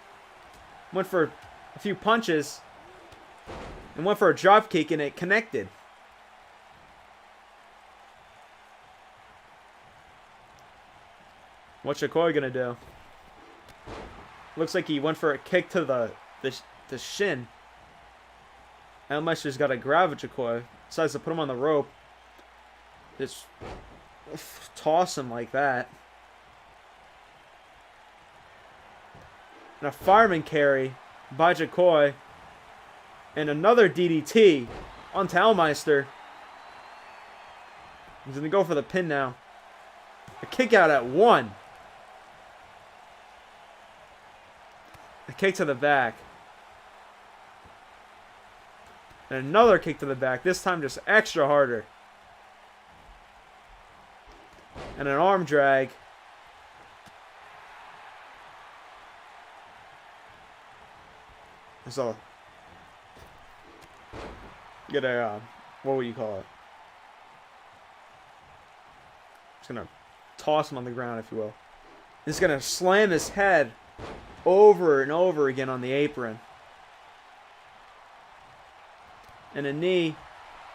Went for a few punches. And went for a drop kick and it connected. What's Jacoy gonna do? Looks like he went for a kick to the shin. Almeister's got to grab Jacoy. Decides to put him on the rope. Just toss him like that. And a fireman carry by Jacoy. And another DDT On to Elmeister. He's going to go for the pin now. A kick out at 1. A kick to the back. And another kick to the back. This time just extra harder. And an arm drag. So, get a, what would you call it? Just gonna toss him on the ground, if you will. He's gonna slam his head over and over again on the apron. And a knee.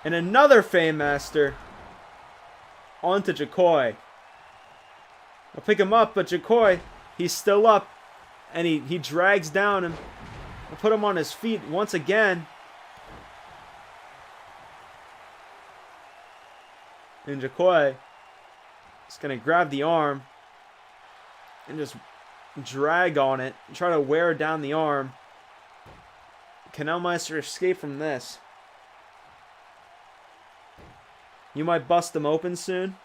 And another Fame Master. Onto Jakoi. I'll pick him up, but Jakoi, he's still up. And he drags down him. I'll put him on his feet once again. And Jakoi is going to grab the arm and just drag on it. Try to wear down the arm. Can Elmeister escape from this? You might bust him open soon.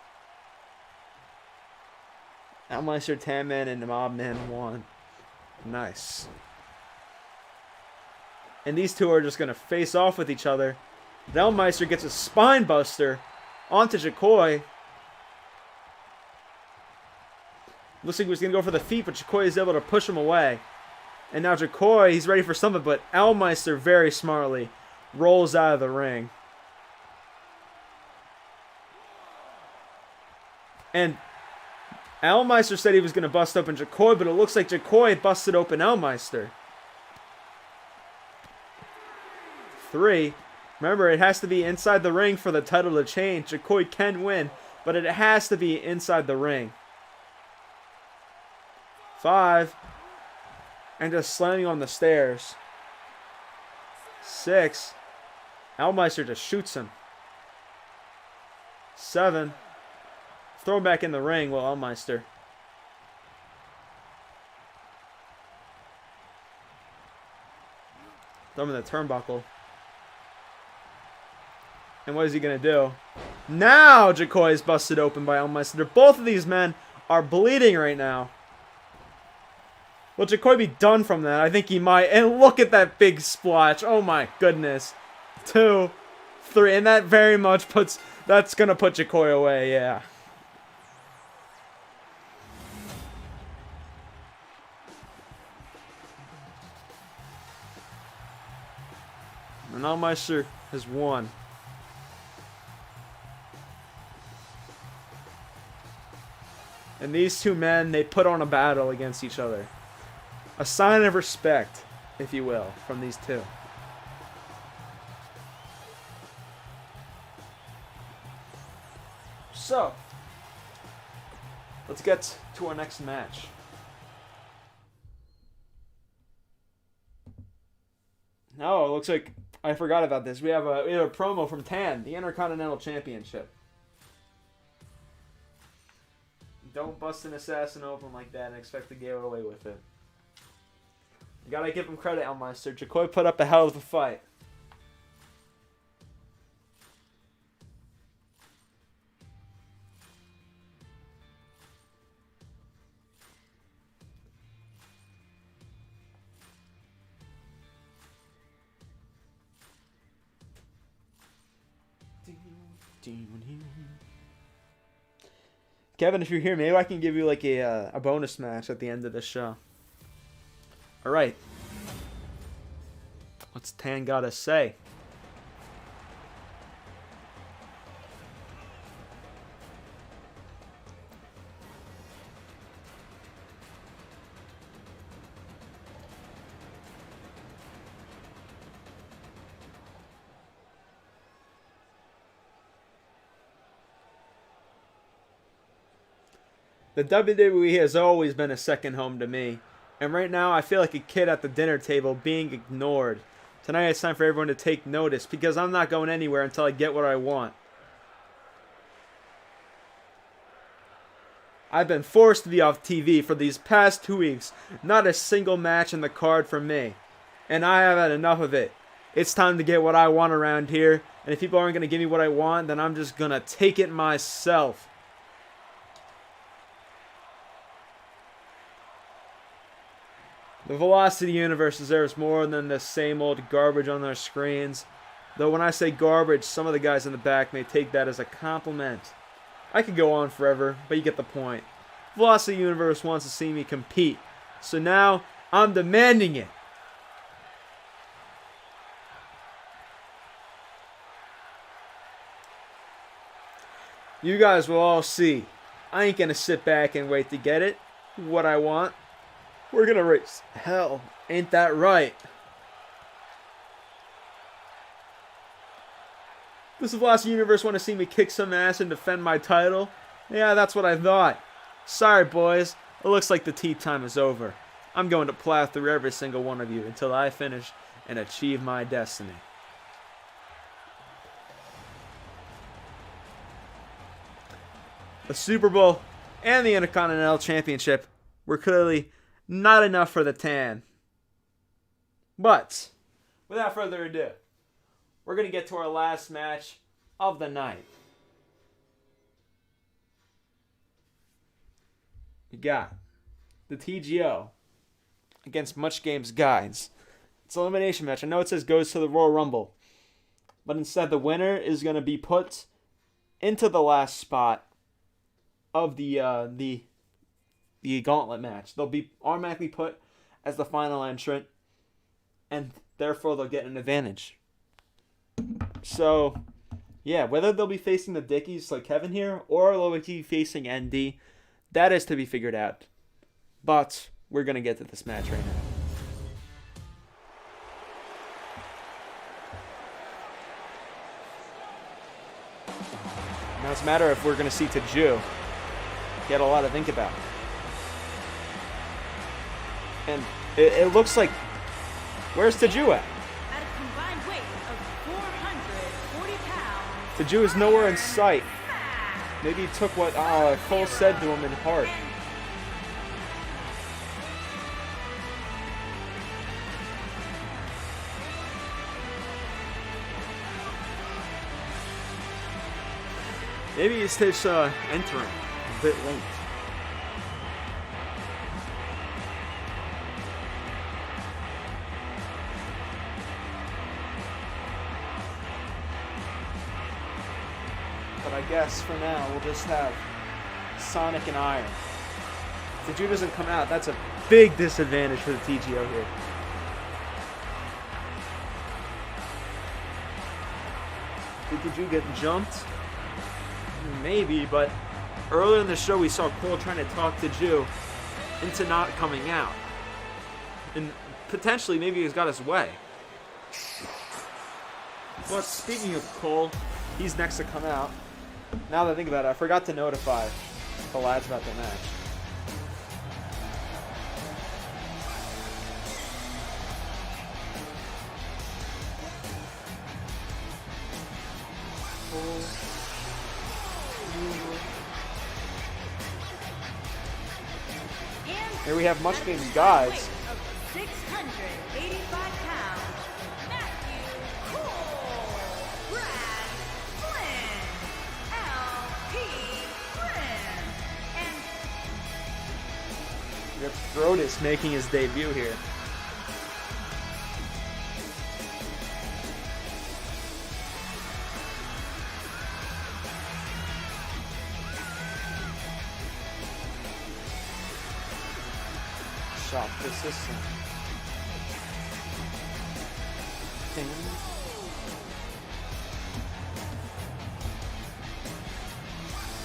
Elmeister, Tan-Man, and Mobman 1. Nice. And these two are just going to face off with each other. Elmeister gets a spine buster onto Jakoi. Looks like he was going to go for the feet, but Jakoi is able to push him away. And now Jakoi, he's ready for something, but Elmeister very smartly rolls out of the ring. And Elmeister said he was going to bust open Jakoi, but it looks like Jakoi busted open Elmeister. 3. Remember, it has to be inside the ring for the title to change. Jakoi can win, but it has to be inside the ring. 5. And just slamming on the stairs. 6. Elmeister just shoots him. 7. Throw him back in the ring, Will Elmeister. Throw him in the turnbuckle. And what is he going to do? Now Jakoi is busted open by Elmeister. Both of these men are bleeding right now. Will Jakoi be done from that? I think he might. And look at that big splotch. Oh my goodness. 2, 3. And that very much puts... That's going to put Jakoi away, yeah. And Elmeister has won. And these two men, they put on a battle against each other. A sign of respect, if you will, from these two. So, let's get to our next match. No, it looks like I forgot about this. We have a promo from Tan, the Intercontinental Championship. Don't bust an assassin open like that and expect to get away with it. You gotta give him credit, Elmeister. Jakoi put up a hell of a fight. Kevin, if you're here, maybe I can give you like a bonus match at the end of the show. Alright. What's Tan gotta say? The WWE has always been a second home to me. And right now, I feel like a kid at the dinner table being ignored. Tonight, it's time for everyone to take notice, because I'm not going anywhere until I get what I want. I've been forced to be off TV for these past 2 weeks. Not a single match in the card for me. And I have had enough of it. It's time to get what I want around here, And if people aren't going to give me what I want, then I'm just going to take it myself. The Velocity Universe deserves more than the same old garbage on their screens. Though when I say garbage, some of the guys in the back may take that as a compliment. I could go on forever, but you get the point. Velocity Universe wants to see me compete, so now I'm demanding it. You guys will all see. I ain't gonna sit back and wait to get it. What I want. We're gonna race. Hell, ain't that right? Does the Velocity Universe want to see me kick some ass and defend my title? Yeah, that's what I thought. Sorry, boys. It looks like the tea time is over. I'm going to plow through every single one of you until I finish and achieve my destiny. The Super Bowl and the Intercontinental Championship were clearly not enough for the Tan. But, without further ado, we're going to get to our last match of the night. You got the TGO against Much Games Guides. It's an elimination match. I know it says goes to the Royal Rumble, but instead the winner is going to be put into the last spot of the gauntlet match. They'll be automatically put as the final entrant, and therefore they'll get an advantage. So, yeah, whether they'll be facing the Dickies like Kevin here, or they'll be facing ND, that is to be figured out. But we're going to get to this match right now. Now it's a matter if we're going to see Taju. He had a lot to think about. And it looks like... Where's Taju at? At a combined weight of 440 pounds. Taju is nowhere in sight. Maybe he took what Cole said to him in heart. Maybe it's his entering a bit late. But I guess for now we'll just have Sonic and Iron. If Taju doesn't come out, that's a big disadvantage for the TGO here. Did Taju get jumped? Maybe, but earlier in the show we saw Cole trying to talk Taju into not coming out. And potentially maybe he's got his way. But speaking of Cole, he's next to come out. Now that I think about it, I forgot to notify the lads about the match. Here we have Much Games Guides. 685 pounds, Matthew Cole, Brad Flynn, L.P. Flynn, and Rip Throatus making his debut here. Shot persistent.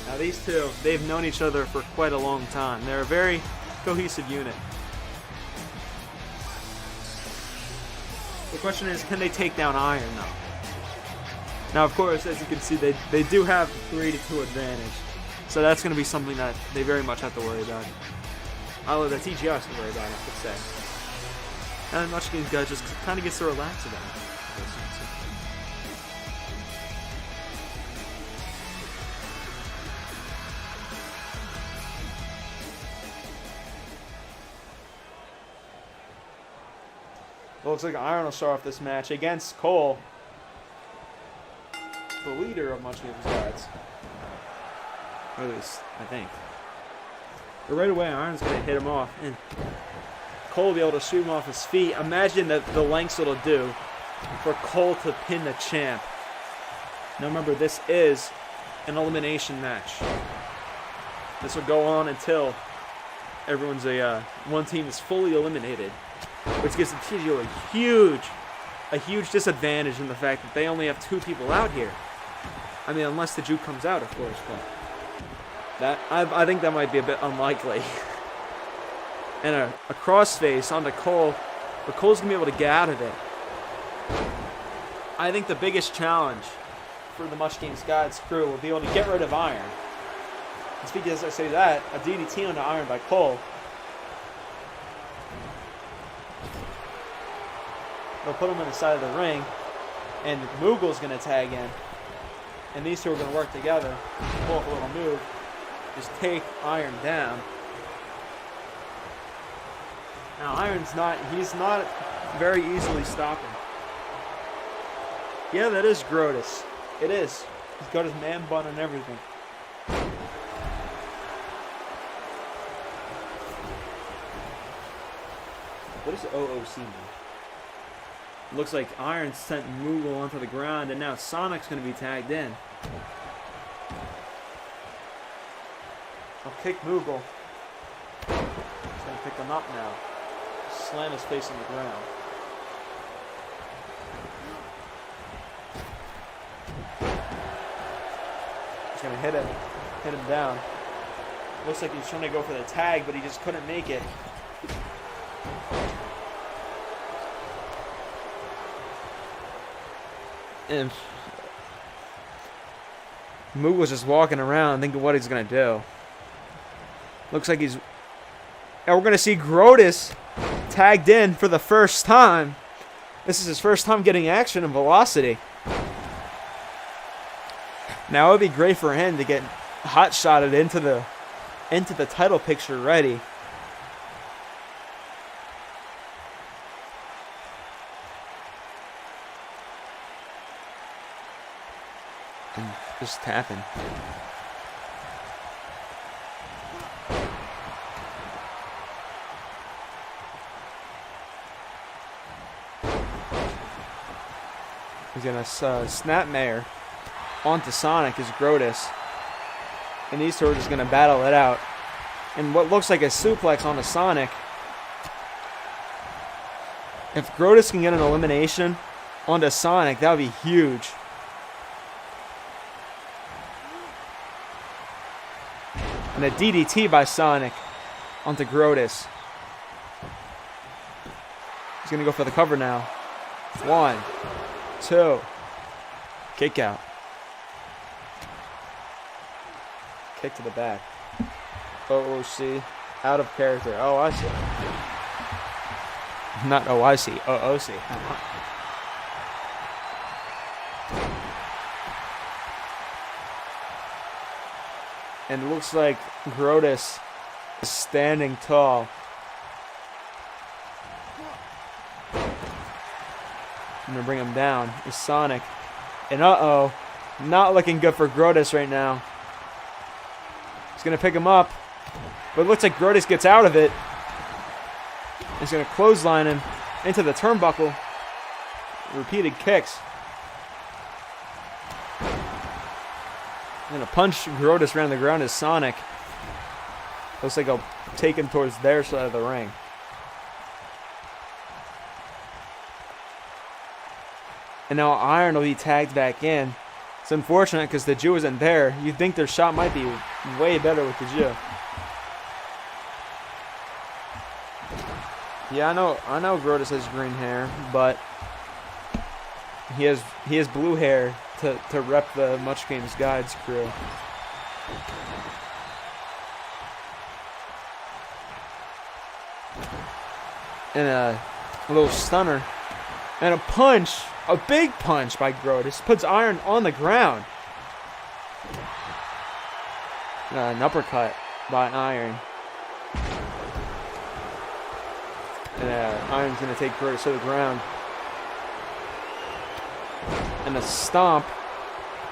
Now these two, they've known each other for quite a long time. They're a very cohesive unit. The question is, can they take down Iron though? Now of course, as you can see, they do have 3-2 advantage. So that's going to be something that they very much have to worry about. Although the TGR has to worry about it, I could say. And Much Games Guy just kind of gets to relax about it. Well, looks like Iron will start off this match against Cole. the leader of Much Games Gods. Or at least, I think. But right away, Iron's going to hit him off. And Cole will be able to sweep him off his feet. Imagine the lengths it'll do for Cole to pin the champ. Now remember, this is an elimination match. This will go on until everyone's one team is fully eliminated, which gives the TGO a huge disadvantage in the fact that they only have 2 people out here. I mean, unless the Jew comes out, of course, but that I think that might be a bit unlikely. And a crossface onto Cole, but Cole's gonna be able to get out of it. I think the biggest challenge for the Much Games Gods crew will be able to get rid of Iron. And speaking as I say that, a DDT onto Iron by Cole. They'll put him in the side of the ring, and Moogle's going to tag in. And these two are going to work together, pull up a little move, just take Iron down. Now he's not very easily stopping. Yeah, that is Grotus. It is. He's got his man bun and everything. What does OOC mean? Looks like Iron sent Moogle onto the ground, and now Sonic's going to be tagged in. I'll kick Moogle. He's going to pick him up now. Slam his face on the ground. He's going to hit him down. Looks like he's trying to go for the tag, but he just couldn't make it. And Moog was just walking around thinking what he's going to do. Looks like he's... And we're going to see Grotus tagged in for the first time. This is his first time getting action and velocity. Now it would be great for him to get hot-shotted into the title picture ready. And just tapping. He's gonna snapmare onto Sonic as Grotus, and these two are just gonna battle it out. And what looks like a suplex onto Sonic. If Grotus can get an elimination onto Sonic, that would be huge. And a DDT by Sonic onto Grotus. He's going to go for the cover now. 1, 2. Kick out. Kick to the back. OOC. Out of character. Oh, I see. Not OIC. OOC. And it looks like Grotus is standing tall. I'm going to bring him down. It's Sonic. And not looking good for Grotus right now. He's going to pick him up. But it looks like Grotus gets out of it. He's going to clothesline him into the turnbuckle. Repeated kicks. Gonna punch Grotus around the ground as Sonic. Looks like he'll take him towards their side of the ring. And now Iron will be tagged back in. It's unfortunate because the Jew isn't there. You'd think their shot might be way better with the Jew. Yeah, I know Grotus has green hair, but he has blue hair to rep the Much Games Gods crew. And a little stunner. And a punch. A big punch by Grotus. Puts Iron on the ground. An uppercut by Iron. And Iron's going to take Grotus to the ground. And a stomp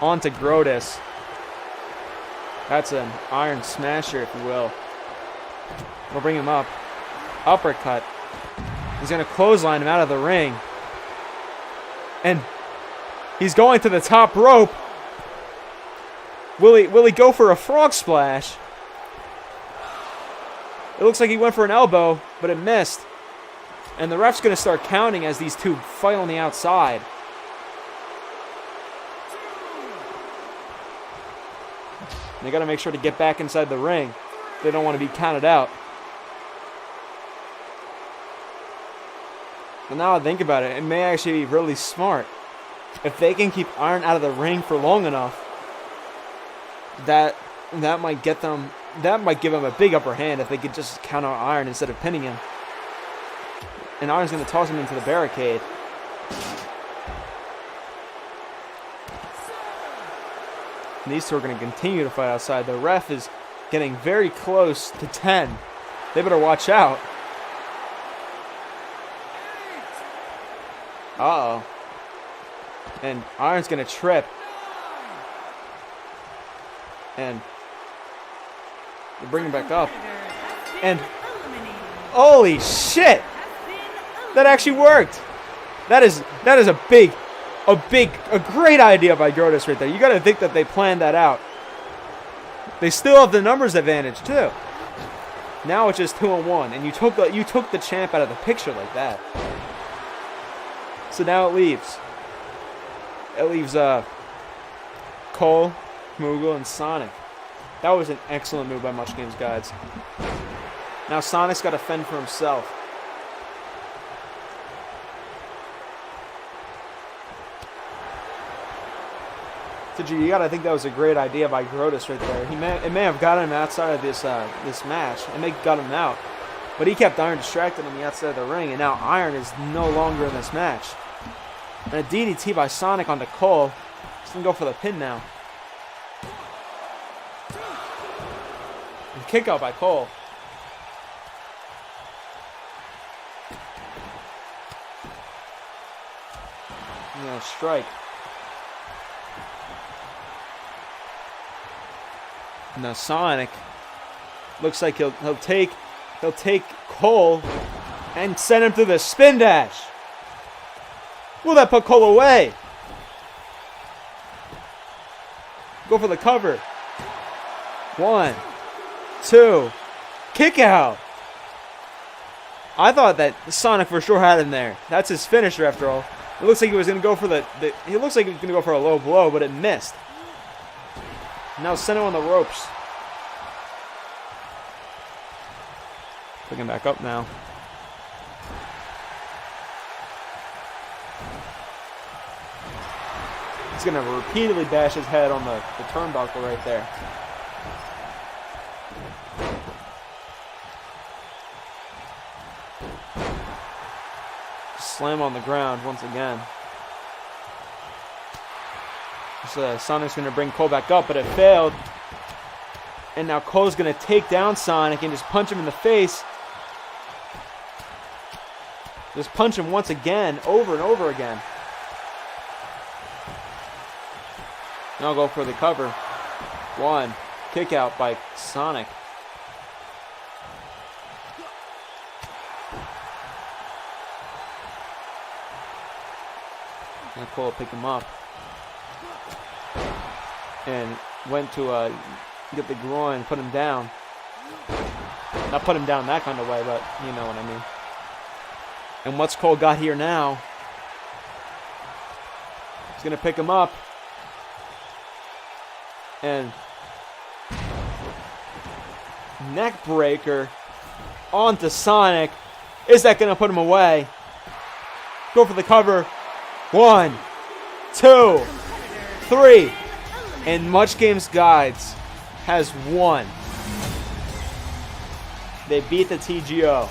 On to Grotus. That's an iron smasher, if you will. We'll bring him up. Uppercut. He's going to clothesline him out of the ring. And he's going to the top rope. Will he go for a frog splash? It looks like he went for an elbow, but it missed. And the ref's going to start counting as these two fight on the outside. And they got to make sure to get back inside the ring. They don't want to be counted out. But now I think about it, it may actually be really smart. If they can keep Iron out of the ring for long enough, that might get them. That might give them a big upper hand if they could just count out Iron instead of pinning him. And Iron's going to toss him into the barricade. And these two are going to continue to fight outside. The ref is getting very close to 10. They better watch out. Uh-oh. And Iron's going to trip. And they bring him back up. And holy shit! That actually worked. That is a great idea by Grotus right there. You got to think that they planned that out. They still have the numbers advantage too. Now it's just 2-1, and you took the champ out of the picture like that. So now it leaves Cole, Moogle, and Sonic. That was an excellent move by Much Games Guides. Now Sonic's got to fend for himself. So you gotta think that was a great idea by Grotus right there. It may have gotten him outside of this match. It may have got him out, but he kept Iron distracted on the outside of the ring, and now Iron is no longer in this match. And a DDT by Sonic onto Cole. He's gonna go for the pin now. And kick out by Cole. And a strike. Now Sonic looks like he'll take Cole and send him to the spin dash. Will that put Cole away? Go for the cover. 1, 2, kick out. I thought that Sonic for sure had him there. That's his finisher after all. It looks like he was gonna go for he looks like he was gonna go for a low blow, but it missed. Now send him on the ropes. Pick him back up now. He's going to repeatedly bash his head on the turnbuckle right there. Slam on the ground once again. So Sonic's going to bring Cole back up, but it failed. And now Cole's going to take down Sonic and just punch him in the face. Just punch him once again, over and over again. Now I'll go for the cover. 1, kick out by Sonic. Now Cole will pick him up. And went to get the groin, put him down. Not put him down that kind of way, but you know what I mean. And what's Cole got here now? He's going to pick him up. And neck breaker onto Sonic. Is that going to put him away? Go for the cover. 1, 2, 3. And Much Games Guides has won. They beat the TGO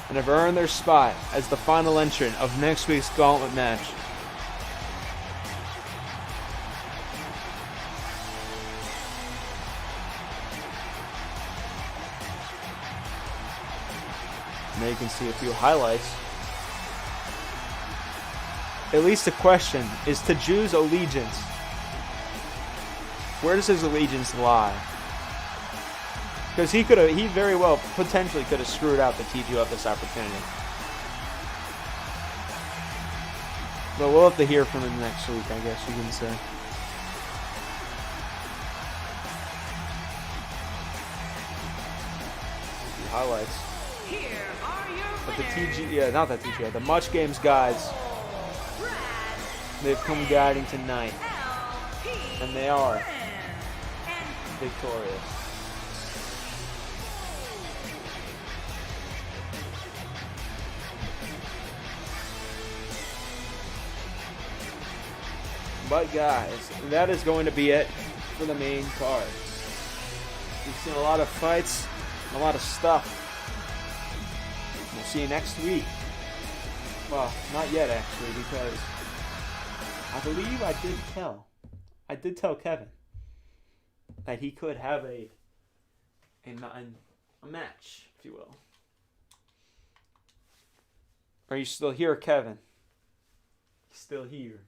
and have earned their spot as the final entrant of next week's Gauntlet match. Now you can see a few highlights. at least a question, is to Drew's allegiance. Where does his allegiance lie? Because he very well, potentially could have screwed out the TGO of this opportunity. But we'll have to hear from him next week, I guess you can say. Highlights. Here are your But the winners. not the TGO, the Much Games guys, they've come guiding tonight, and they are victorious. But guys, that is going to be it for the main card. We've seen a lot of fights, a lot of stuff. We'll see you next week. Well, not yet actually, because I believe I did tell Kevin that he could have a match, if you will. Are you still here, Kevin? Still here.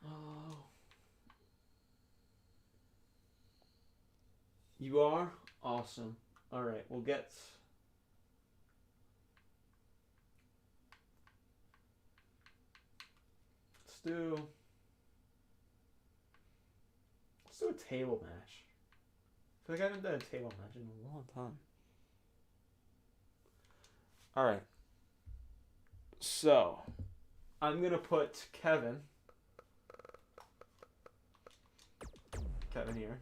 Oh. You are? Awesome. Alright, let's do a table match. I feel like I haven't done a table match in a long time. Alright. So, I'm gonna put Kevin here.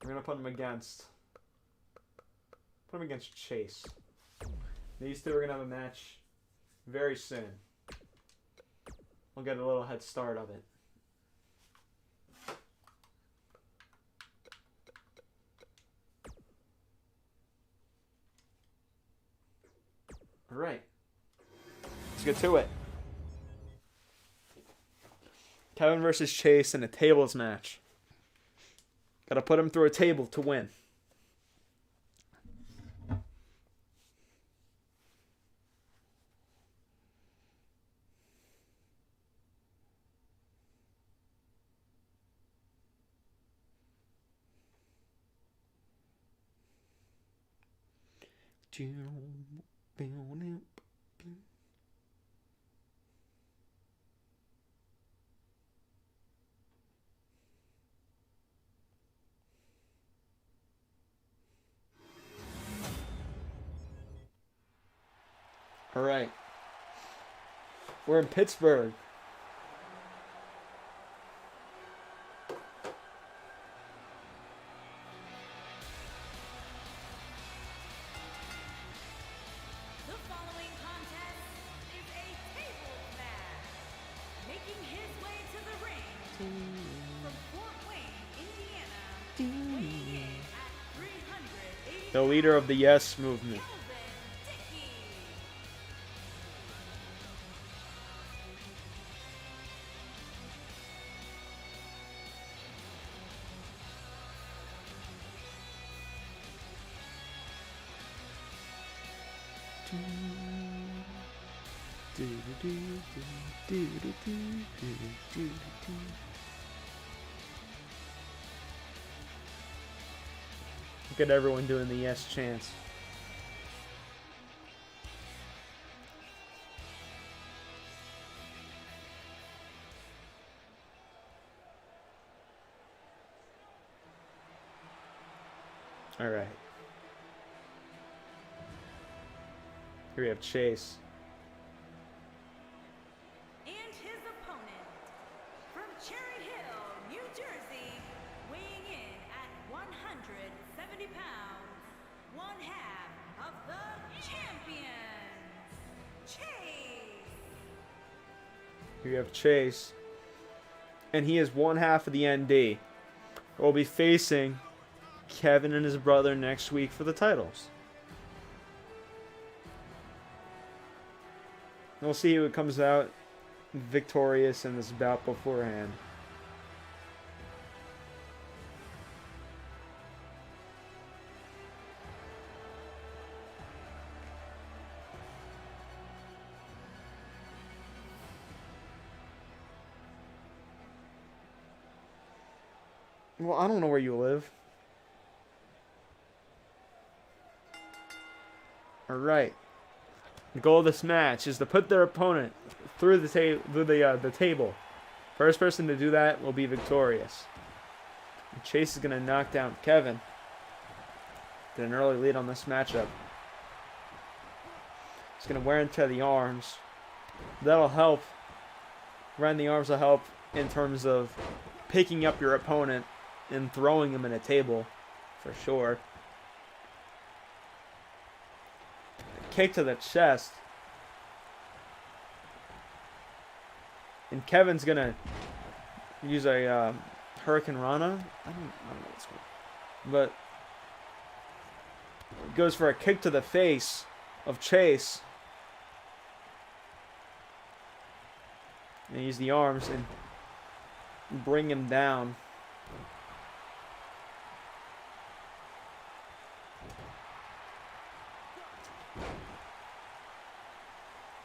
I'm gonna put him against Chase. These two are gonna have a match very soon. We'll get a little head start of it. Alright. Let's get to it. Kevin versus Chase in a tables match. Gotta put him through a table to win. All right. We're in Pittsburgh. The following contest is a tables match. Making his way to the ring from Fort Wayne, Indiana, weighing in at 380 The leader of the Yes movement. Look at everyone doing the yes chants. All right. Here we have Chase. And his opponent from Cherry Hill, New Jersey, weighing in at 170 pounds, one half of the champions, Chase. Here we have Chase. And he is one half of the ND. We'll be facing Kevin and his brother next week for the titles. We'll see who comes out victorious in this bout beforehand. Well, I don't know where you live. Alright. The goal of this match is to put their opponent through the table. First person to do that will be victorious. And Chase is going to knock down Kevin. Get an early lead on this matchup. He's going to wear and tear the arms. That'll help. Wearing the arms will help in terms of picking up your opponent and throwing him in a table, for sure. Kick to the chest. And Kevin's going to use a Hurricane Rana. I don't know what's called. But goes for a kick to the face of Chase. And use the arms and bring him down.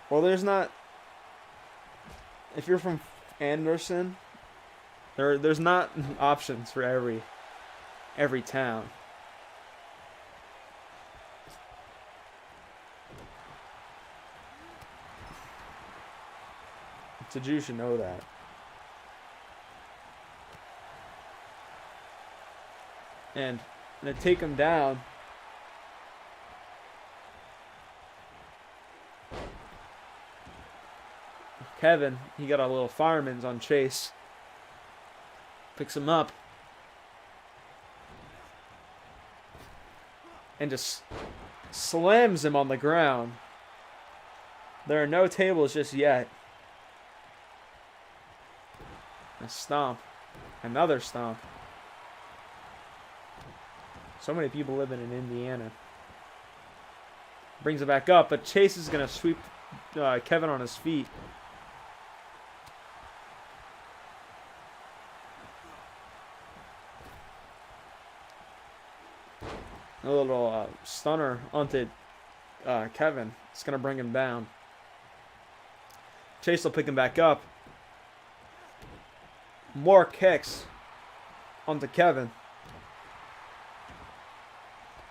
Well, there's not. If you're from Anderson, there's not options for every town. So you should know that. And I'm gonna take him down. Kevin, he got a little fireman's on Chase. Picks him up. And just slams him on the ground. There are no tables just yet. A stomp. Another stomp. So many people living in Indiana. Brings it back up, but Chase is going to sweep Kevin on his feet. A little stunner onto Kevin. It's going to bring him down. Chase will pick him back up. More kicks onto Kevin.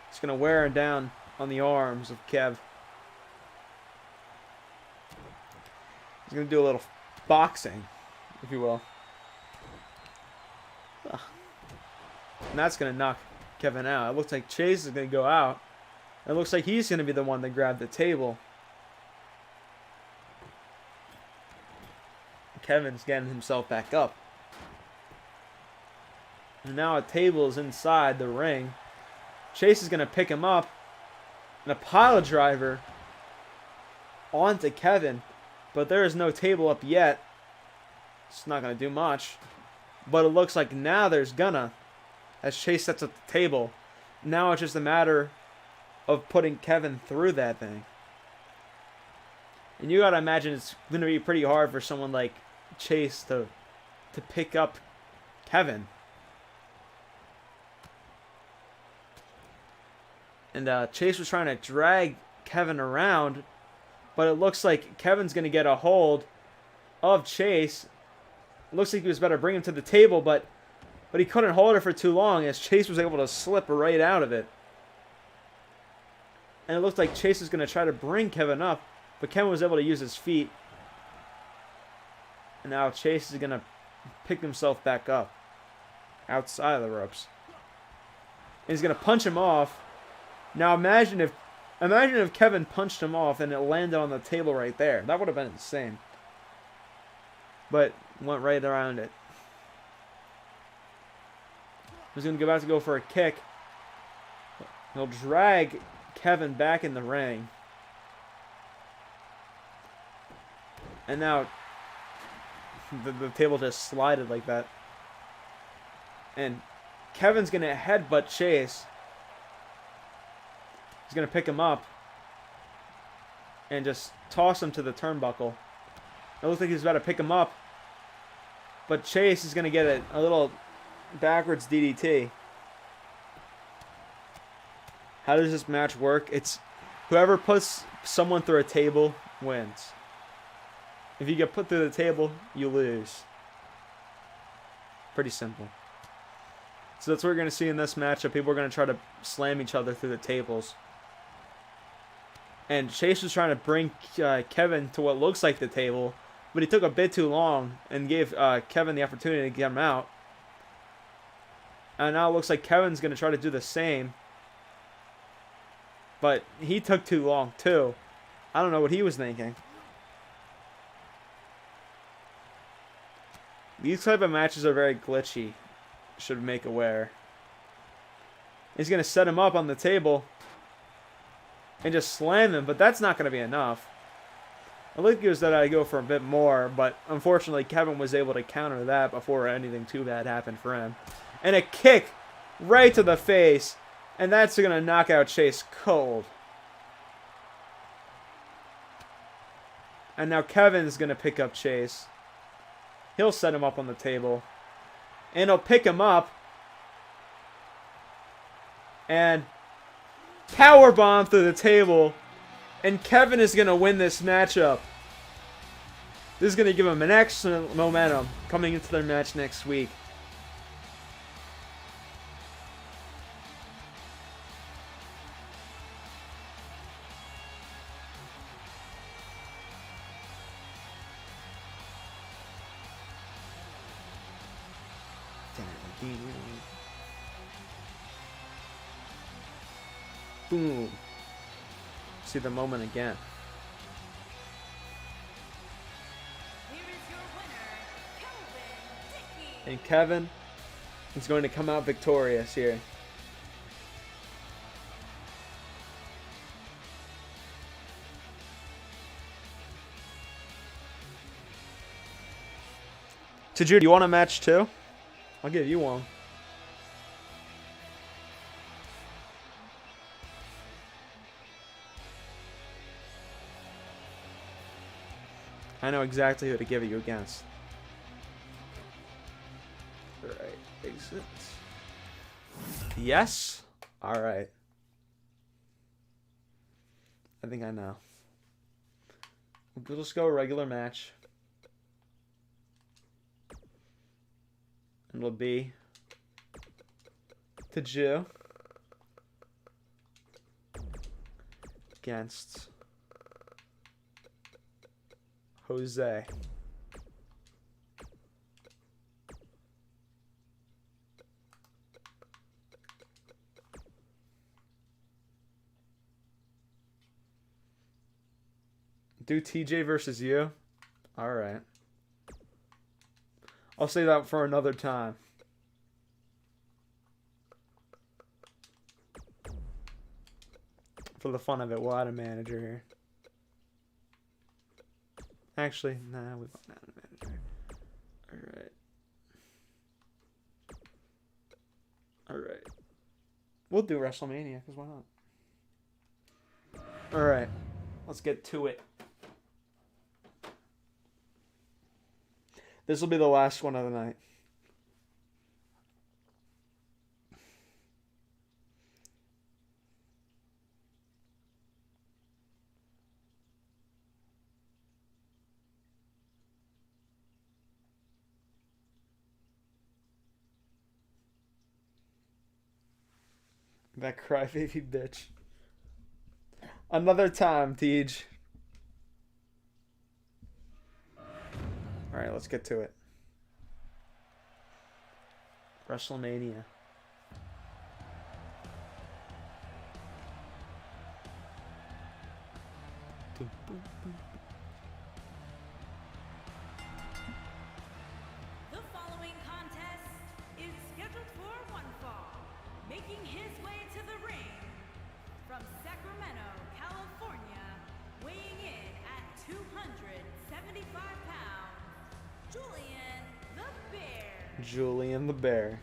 It's going to wear him down on the arms of Kev. He's going to do a little boxing, if you will. And that's going to knock Kevin out. It looks like Chase is going to go out. It looks like he's going to be the one that grabbed the table. Kevin's getting himself back up. And now a table is inside the ring. Chase is going to pick him up. And a pile driver onto Kevin. But there is no table up yet. It's not going to do much. But it looks like now there's gonna. As Chase sets up the table. Now it's just a matter of putting Kevin through that thing. And you gotta imagine it's going to be pretty hard for someone like Chase to pick up Kevin. And Chase was trying to drag Kevin around, but it looks like Kevin's going to get a hold of Chase. It looks like he was about to bring him to the table, but he couldn't hold it for too long as Chase was able to slip right out of it. And it looked like Chase was going to try to bring Kevin up, but Kevin was able to use his feet. And now Chase is going to pick himself back up outside of the ropes. And he's going to punch him off. Now imagine if Kevin punched him off and it landed on the table right there. That would have been insane. But went right around it. He's going to go about to go for a kick. He'll drag Kevin back in the ring. And now the table just slided like that. And Kevin's going to headbutt Chase. He's going to pick him up and just toss him to the turnbuckle. It looks like he's about to pick him up. But Chase is going to get a little backwards DDT. How does this match work? It's whoever puts someone through a table wins. If you get put through the table, you lose. Pretty simple. So that's what we're going to see in this matchup. People are going to try to slam each other through the tables. And Chase was trying to bring Kevin to what looks like the table, but he took a bit too long and gave Kevin the opportunity to get him out. And now it looks like Kevin's going to try to do the same. But he took too long, too. I don't know what he was thinking. These type of matches are very glitchy. Should make aware. He's going to set him up on the table and just slam him, but that's not going to be enough. I think it was that I go for a bit more, but unfortunately Kevin was able to counter that before anything too bad happened for him. And a kick right to the face, and that's going to knock out Chase cold. And now Kevin's going to pick up Chase. He'll set him up on the table. And he'll pick him up. And powerbomb through the table. And Kevin is going to win this matchup. This is going to give him an excellent momentum coming into their match next week. Boom. See the moment again. Here is your winner, Kelvin Dickey. And Kevin is going to come out victorious here. Taju, do you want a match too? I'll give you one. I know exactly who to give you against. Alright, exit. Yes? Alright. I think I know. We'll just go a regular match. And it'll be Taju against Jose. Do TJ versus you? Alright. I'll say that for another time. For the fun of it, we'll add a manager here. Actually, nah, we won't add a manager. Alright. Alright. We'll do WrestleMania, because why not? Alright. Let's get to it. This will be the last one of the night. That crybaby bitch. Another time, Tej. Alright, let's get to it. WrestleMania. The following contest is scheduled for one fall. Making his way to the ring from Sacramento, California, weighing in at 275 pounds, Julian the Bear. Julian the Bear.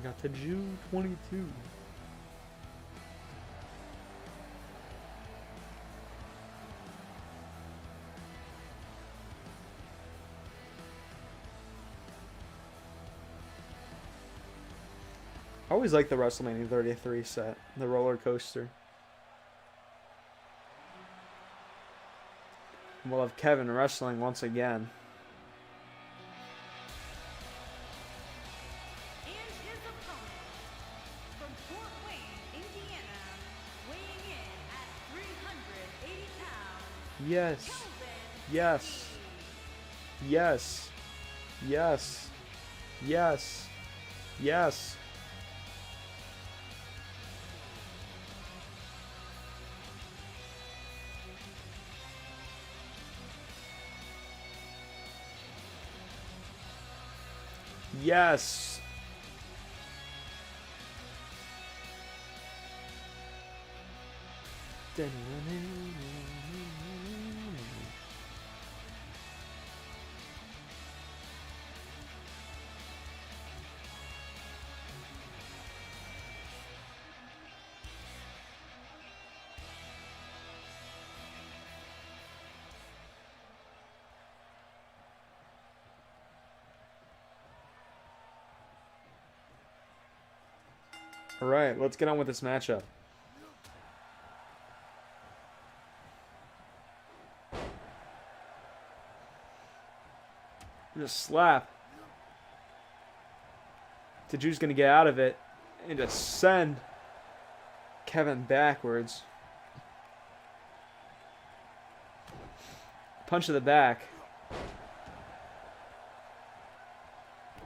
Got to June 22. I always like the WrestleMania 33 set, the roller coaster. We'll have Kevin wrestling once again. And his opponent from Fort Wayne, Indiana, weighing in at 380 pounds. Yes. Kelvin Yes. Lee. Yes. Yes. Yes. Yes. Yes. All right, let's get on with this matchup. Just slap. Taju's gonna get out of it and just send Kevin backwards. Punch to the back.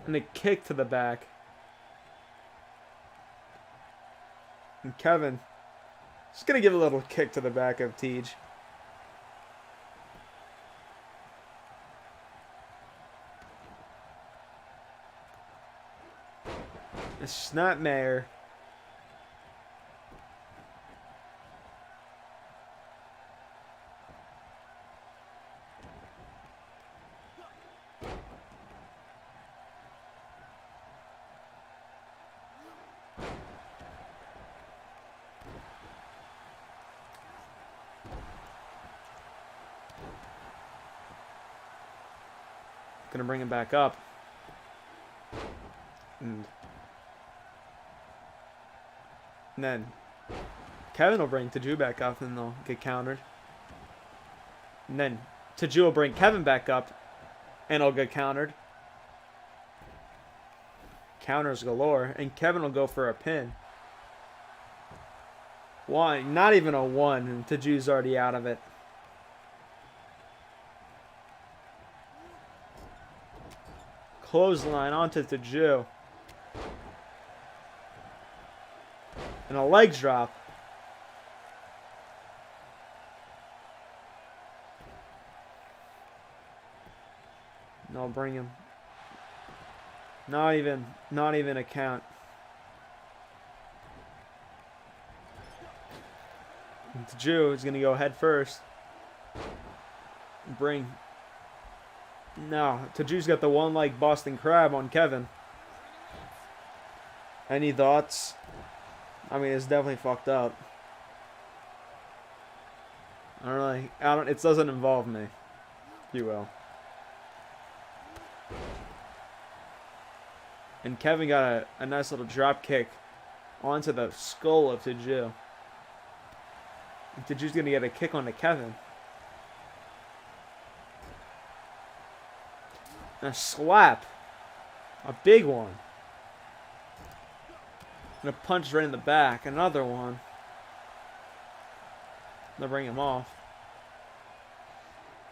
And a kick to the back. And Kevin just gonna give a little kick to the back of Tej. A snapmare. Gonna bring him back up. And then Kevin will bring Taju back up and they'll get countered. And then Taju will bring Kevin back up and he'll get countered. Counters galore. And Kevin will go for a pin. One, not even a one, and Taju's already out of it. Clothesline onto Taju. And a leg drop. And I'll bring him. Not even a count. And Taju is gonna go head first. Bring. No, Taju's got the one leg Boston Crab on Kevin. Any thoughts? I mean, it's definitely fucked up. It doesn't involve me. If you will. And Kevin got a nice little drop kick onto the skull of Taju. And Taju's gonna get a kick onto Kevin. And a slap. A big one. And a punch right in the back. Another one. They'll bring him off.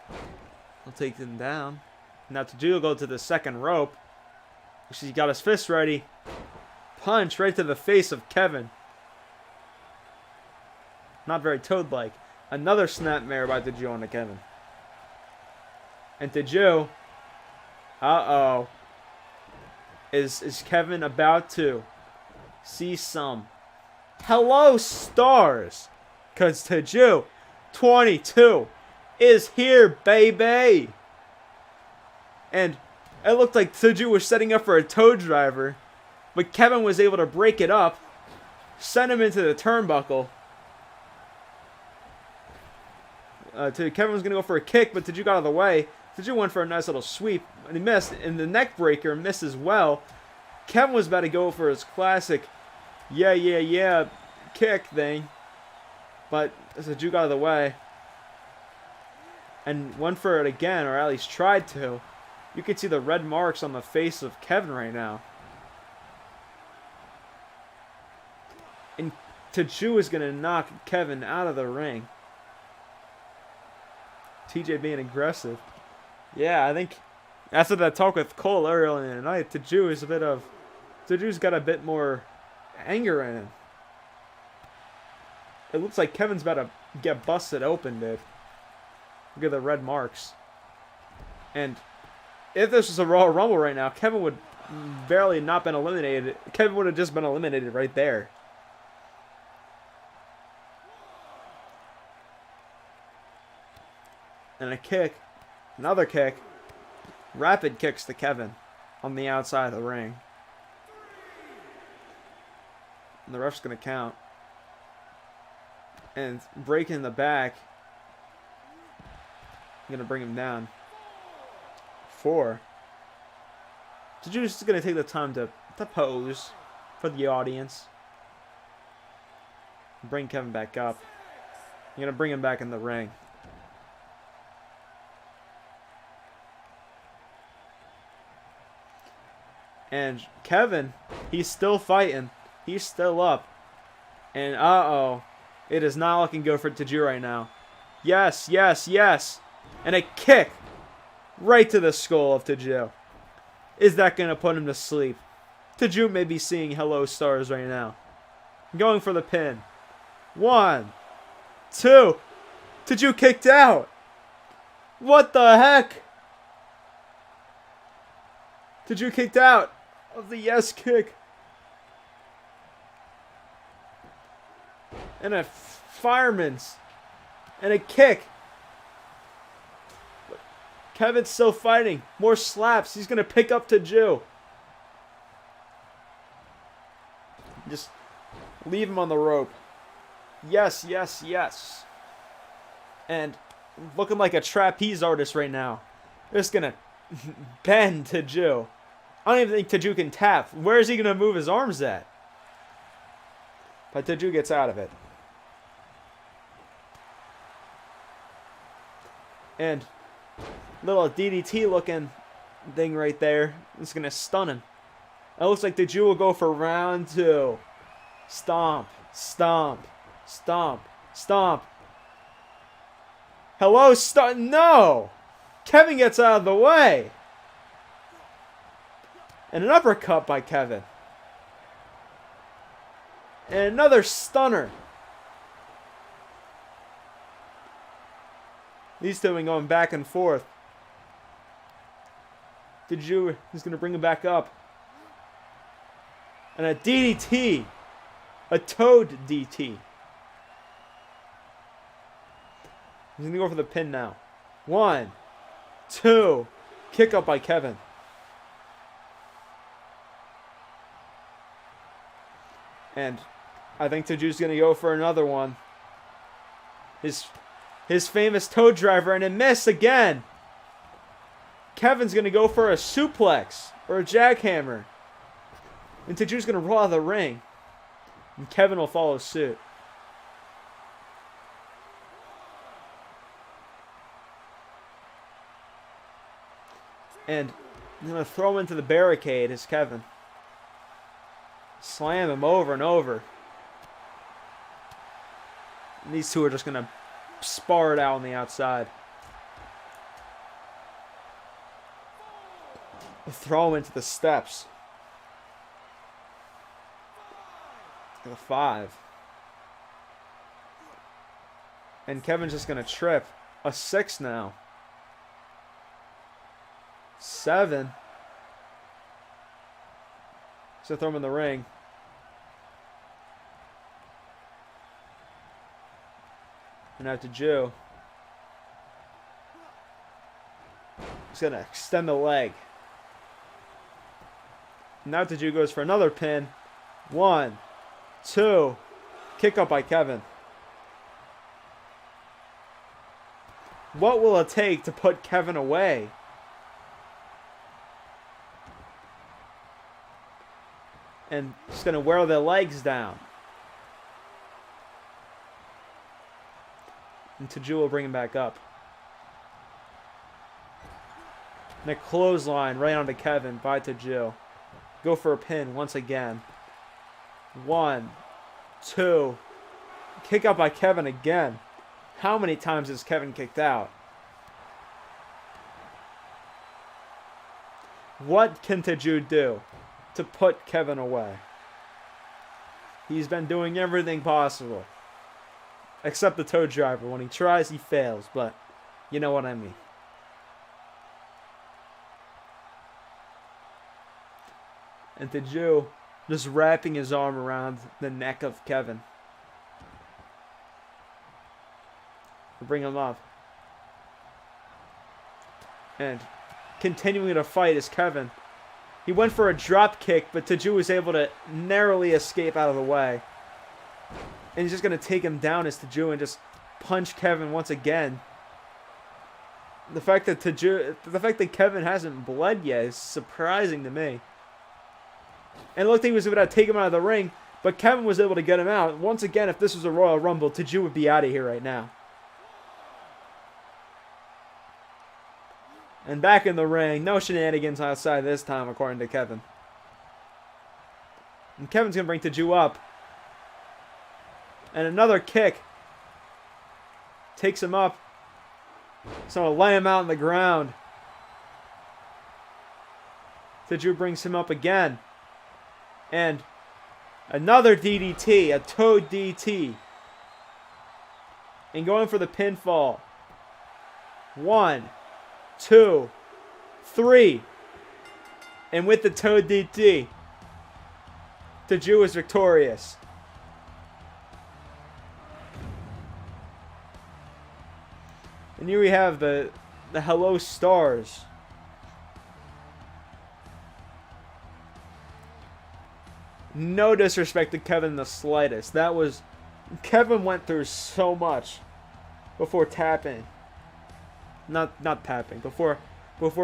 They'll take him down. Now Taju will go to the second rope. He's got his fist ready. Punch right to the face of Kevin. Not very Toad-like. Another snapmare by Taju onto Kevin. And Taju... Uh-oh. Is Kevin about to see some hello stars? Because Taju 22 is here, baby. And it looked like Taju was setting up for a toe driver. But Kevin was able to break it up. Send him into the turnbuckle. Kevin was going to go for a kick, but Taju got out of the way. Taju went for a nice little sweep, and he missed. And the neck breaker missed as well. Kevin was about to go for his classic yeah kick thing. But Ju got out of the way. And went for it again, or at least tried to. You can see the red marks on the face of Kevin right now. And Ju is going to knock Kevin out of the ring. TJ being aggressive. Yeah, I think after that talk with Cole earlier in the night, Taju's got a bit more anger in him. It looks like Kevin's about to get busted open, dude. Look at the red marks. And if this was a Royal Rumble right now, Kevin would barely not been eliminated. Kevin would have just been eliminated right there. And a kick. Another kick. Rapid kicks to Kevin on the outside of the ring. And the ref's going to count. And breaking the back. I'm going to bring him down. 4. Taju's just going to take the time to pose for the audience. Bring Kevin back up. I'm going to bring him back in the ring. And Kevin, he's still fighting. He's still up. And uh-oh. It is not looking good for Taju right now. Yes, yes, yes. And a kick right to the skull of Taju. Is that going to put him to sleep? Taju may be seeing hello stars right now. Going for the pin. 1, 2. Taju kicked out. What the heck? Taju kicked out of the yes kick. And a fireman's. And a kick. But Kevin's still fighting. More slaps. He's going to pick up Taju. Just leave him on the rope. Yes, yes, yes. And looking like a trapeze artist right now. Just going to bend Taju. I don't even think Taju can tap. Where is he going to move his arms at? But Taju gets out of it. And little DDT looking thing right there is going to stun him. It looks like Taju will go for round 2. Stomp, stomp, stomp, stomp. Hello, stun. No! Kevin gets out of the way. And an uppercut by Kevin. And another stunner. These two have been going back and forth. Taju is going to bring him back up. And a DDT. A toad DT. He's going to go for the pin now. 1, 2. Kick up by Kevin. And I think Taju's going to go for another one. His famous toe driver, and it missed again. Kevin's going to go for a suplex or a jackhammer. And Taju's going to roll out of the ring. And Kevin will follow suit. And I'm going to throw him into the barricade as Kevin. Slam him over and over. And these two are just going to spar it out on the outside. Throw him into the steps. A 5. And Kevin's just going to trip. A 6 now. 7. So throw him in the ring. And now to Ju. He's going to extend the leg. Now Taju goes for another pin. 1, 2. Kick up by Kevin. What will it take to put Kevin away? And just going to wear their legs down. And Taju will bring him back up. And a clothesline right onto Kevin by Taju. Go for a pin once again. 1, 2. Kick out by Kevin again. How many times has Kevin kicked out? What can Taju do to put Kevin away? He's been doing everything possible. Except the toe driver. When he tries, he fails. But you know what I mean. And Taju just wrapping his arm around the neck of Kevin. To bring him up. And continuing to fight is Kevin. He went for a drop kick, but Taju was able to narrowly escape out of the way. And he's just going to take him down as Taju and just punch Kevin once again. The fact that Kevin hasn't bled yet is surprising to me. And it looked like he was able to take him out of the ring, but Kevin was able to get him out. Once again, if this was a Royal Rumble, Taju would be out of here right now. And back in the ring, no shenanigans outside this time, according to Kevin. And Kevin's going to bring Taju up. And another kick. Takes him up. So lay him out on the ground. Taju brings him up again. And another DDT, a toe DT. And going for the pinfall. 1, 2, 3. And with the toe DT, Taju is victorious. And here we have the Hello Stars. No disrespect to Kevin in the slightest. Kevin went through so much before tapping. Not tapping. Before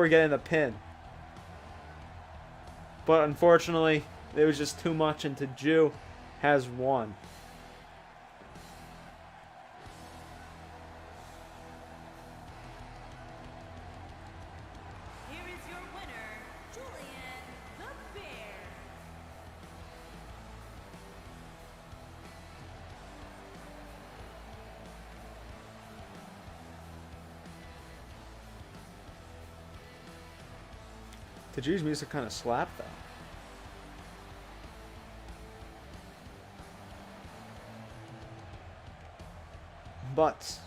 getting the pin. But unfortunately, it was just too much, and Taju has won. Here is your winner, Julian the Bear. Taju's music kind of slapped though. But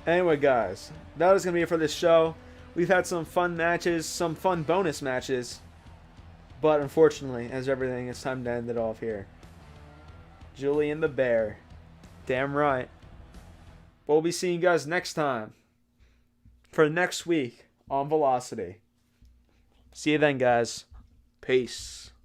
anyway, guys, that was going to be it for this show. We've had some fun matches, some fun bonus matches. But unfortunately, as everything, it's time to end it off here. Julian the Bear. Damn right. We'll be seeing you guys next time. For next week on Velocity. See you then, guys. Peace.